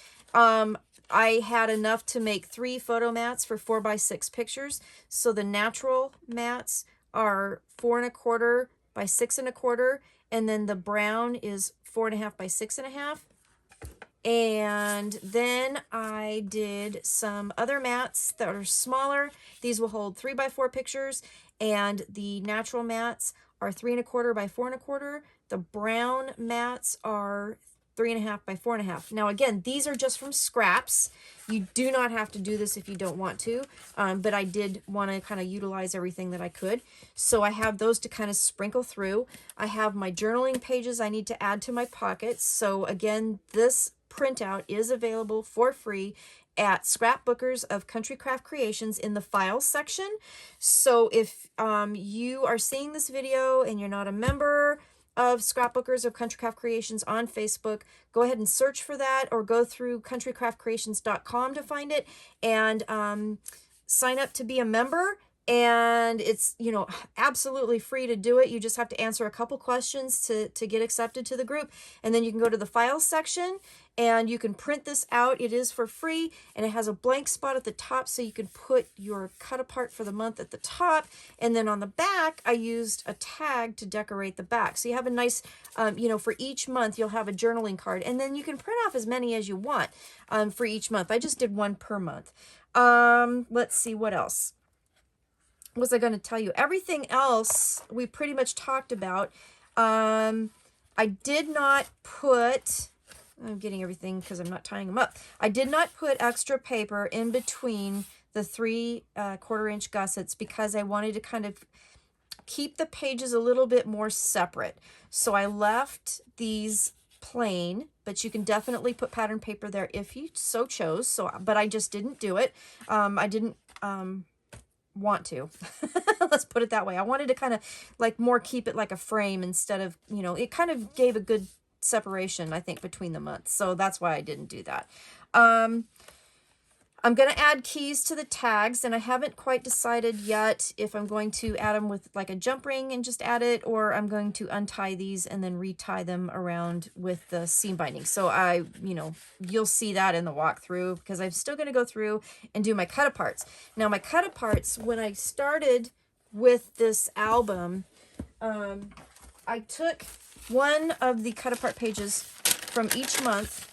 I had enough to make 3 photo mats for 4 by 6 pictures. So the natural mats are 4 1/4 by 6 1/4, and then the brown is 4 1/2 by 6 1/2. And then I did some other mats that are smaller. These will hold 3 by 4 pictures, and the natural mats are 3 1/4 by 4 1/4. The brown mats are 3 1/2 by 4 1/2. Now again, these are just from scraps. You do not have to do this if you don't want to, but I did want to kind of utilize everything that I could. So I have those to kind of sprinkle through. I have my journaling pages I need to add to my pockets. So again, this printout is available for free at Scrapbookers of Country Craft Creations in the files section. So if you are seeing this video and you're not a member of Scrapbookers of Country Craft Creations on Facebook, go ahead and search for that, or go through countrycraftcreations.com to find it, and sign up to be a member. And it's, you know, absolutely free to do it. You just have to answer a couple questions to get accepted to the group. And then you can go to the files section and you can print this out. It is for free, and it has a blank spot at the top, so you can put your cut apart for the month at the top. And then on the back, I used a tag to decorate the back. So you have a nice, you know, for each month, you'll have a journaling card. And then you can print off as many as you want for each month. I just did 1 per month. Let's see what else was I going to tell you. Everything else we pretty much talked about. I did not put, I'm getting everything because I'm not tying them up. I did not put extra paper in between the 3 1/4-inch gussets because I wanted to kind of keep the pages a little bit more separate. So I left these plain, but you can definitely put pattern paper there if you so chose. So, but I just didn't do it. I didn't want to. Let's put it that way. I wanted to kind of like more keep it like a frame instead of, you know, it kind of gave a good separation, I think, between the months. So that's why I didn't do that. I'm going to add keys to the tags, and I haven't quite decided yet if I'm going to add them with like a jump ring and just add it, or I'm going to untie these and then retie them around with the seam binding. So you know, you'll see that in the walkthrough, because I'm still going to go through and do my cut aparts. Now my cut aparts, when I started with this album, I took one of the cut apart pages from each month,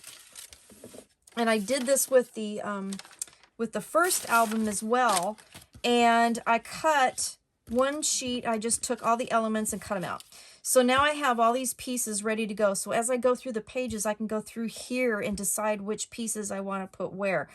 and I did this with the first album as well, and I cut one sheet. I just took all the elements and cut them out. So now I have all these pieces ready to go. So as I go through the pages, I can go through here and decide which pieces I want to put where.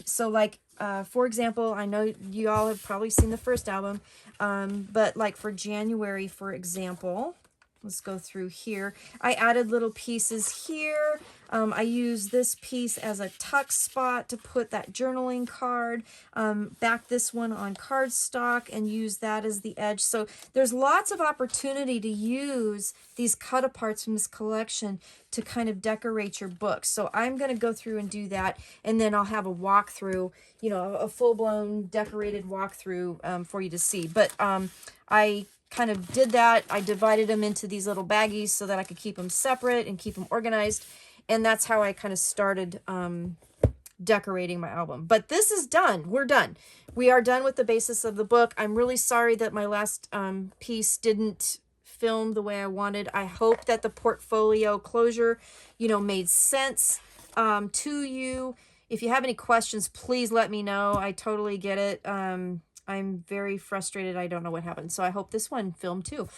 So like, for example, I know you all have probably seen the first album, but like for January, for example, let's go through here. I added little pieces here. I use this piece as a tuck spot to put that journaling card. Back this one on cardstock and use that as the edge. So there's lots of opportunity to use these cut aparts from this collection to kind of decorate your book. So I'm going to go through and do that, and then I'll have a walkthrough, you know, a full-blown decorated walkthrough for you to see. But I kind of did that. I divided them into these little baggies so that I could keep them separate and keep them organized. And that's how I kind of started decorating my album. But this is done. We're done. We are done with the basis of the book. I'm really sorry that my last piece didn't film the way I wanted. I hope that the portfolio closure, you know, made sense to you. If you have any questions, please let me know. I totally get it. I'm very frustrated. I don't know what happened. So I hope this one filmed too.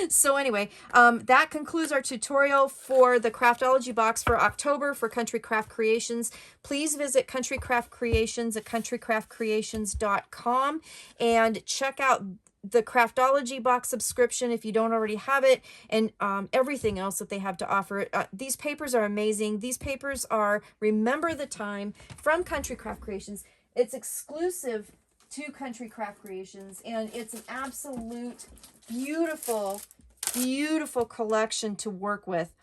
So anyway, that concludes our tutorial for the Craftology box for October for Country Craft Creations. Please visit Country Craft Creations at countrycraftcreations.com and check out the Craftology box subscription if you don't already have it, and everything else that they have to offer. These papers are amazing. These papers are Remember the Time from Country Craft Creations. It's exclusive to Country Craft Creations, and it's an absolute beautiful, beautiful collection to work with.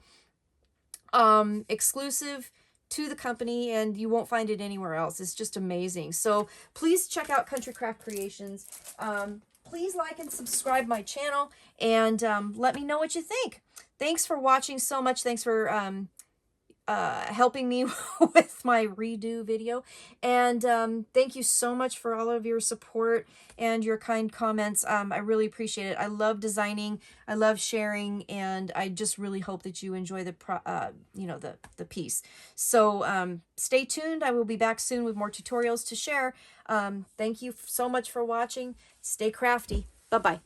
Exclusive to the company, and you won't find it anywhere else. It's just amazing. So please check out Country Craft Creations. Please like and subscribe my channel, and let me know what you think. Thanks for watching so much. Thanks for helping me with my redo video, and thank you so much for all of your support and your kind comments. I really appreciate it. I love designing, I love sharing, and I just really hope that you enjoy the the piece. So stay tuned. I will be back soon with more tutorials to share. Thank you so much for watching. Stay crafty. Bye bye.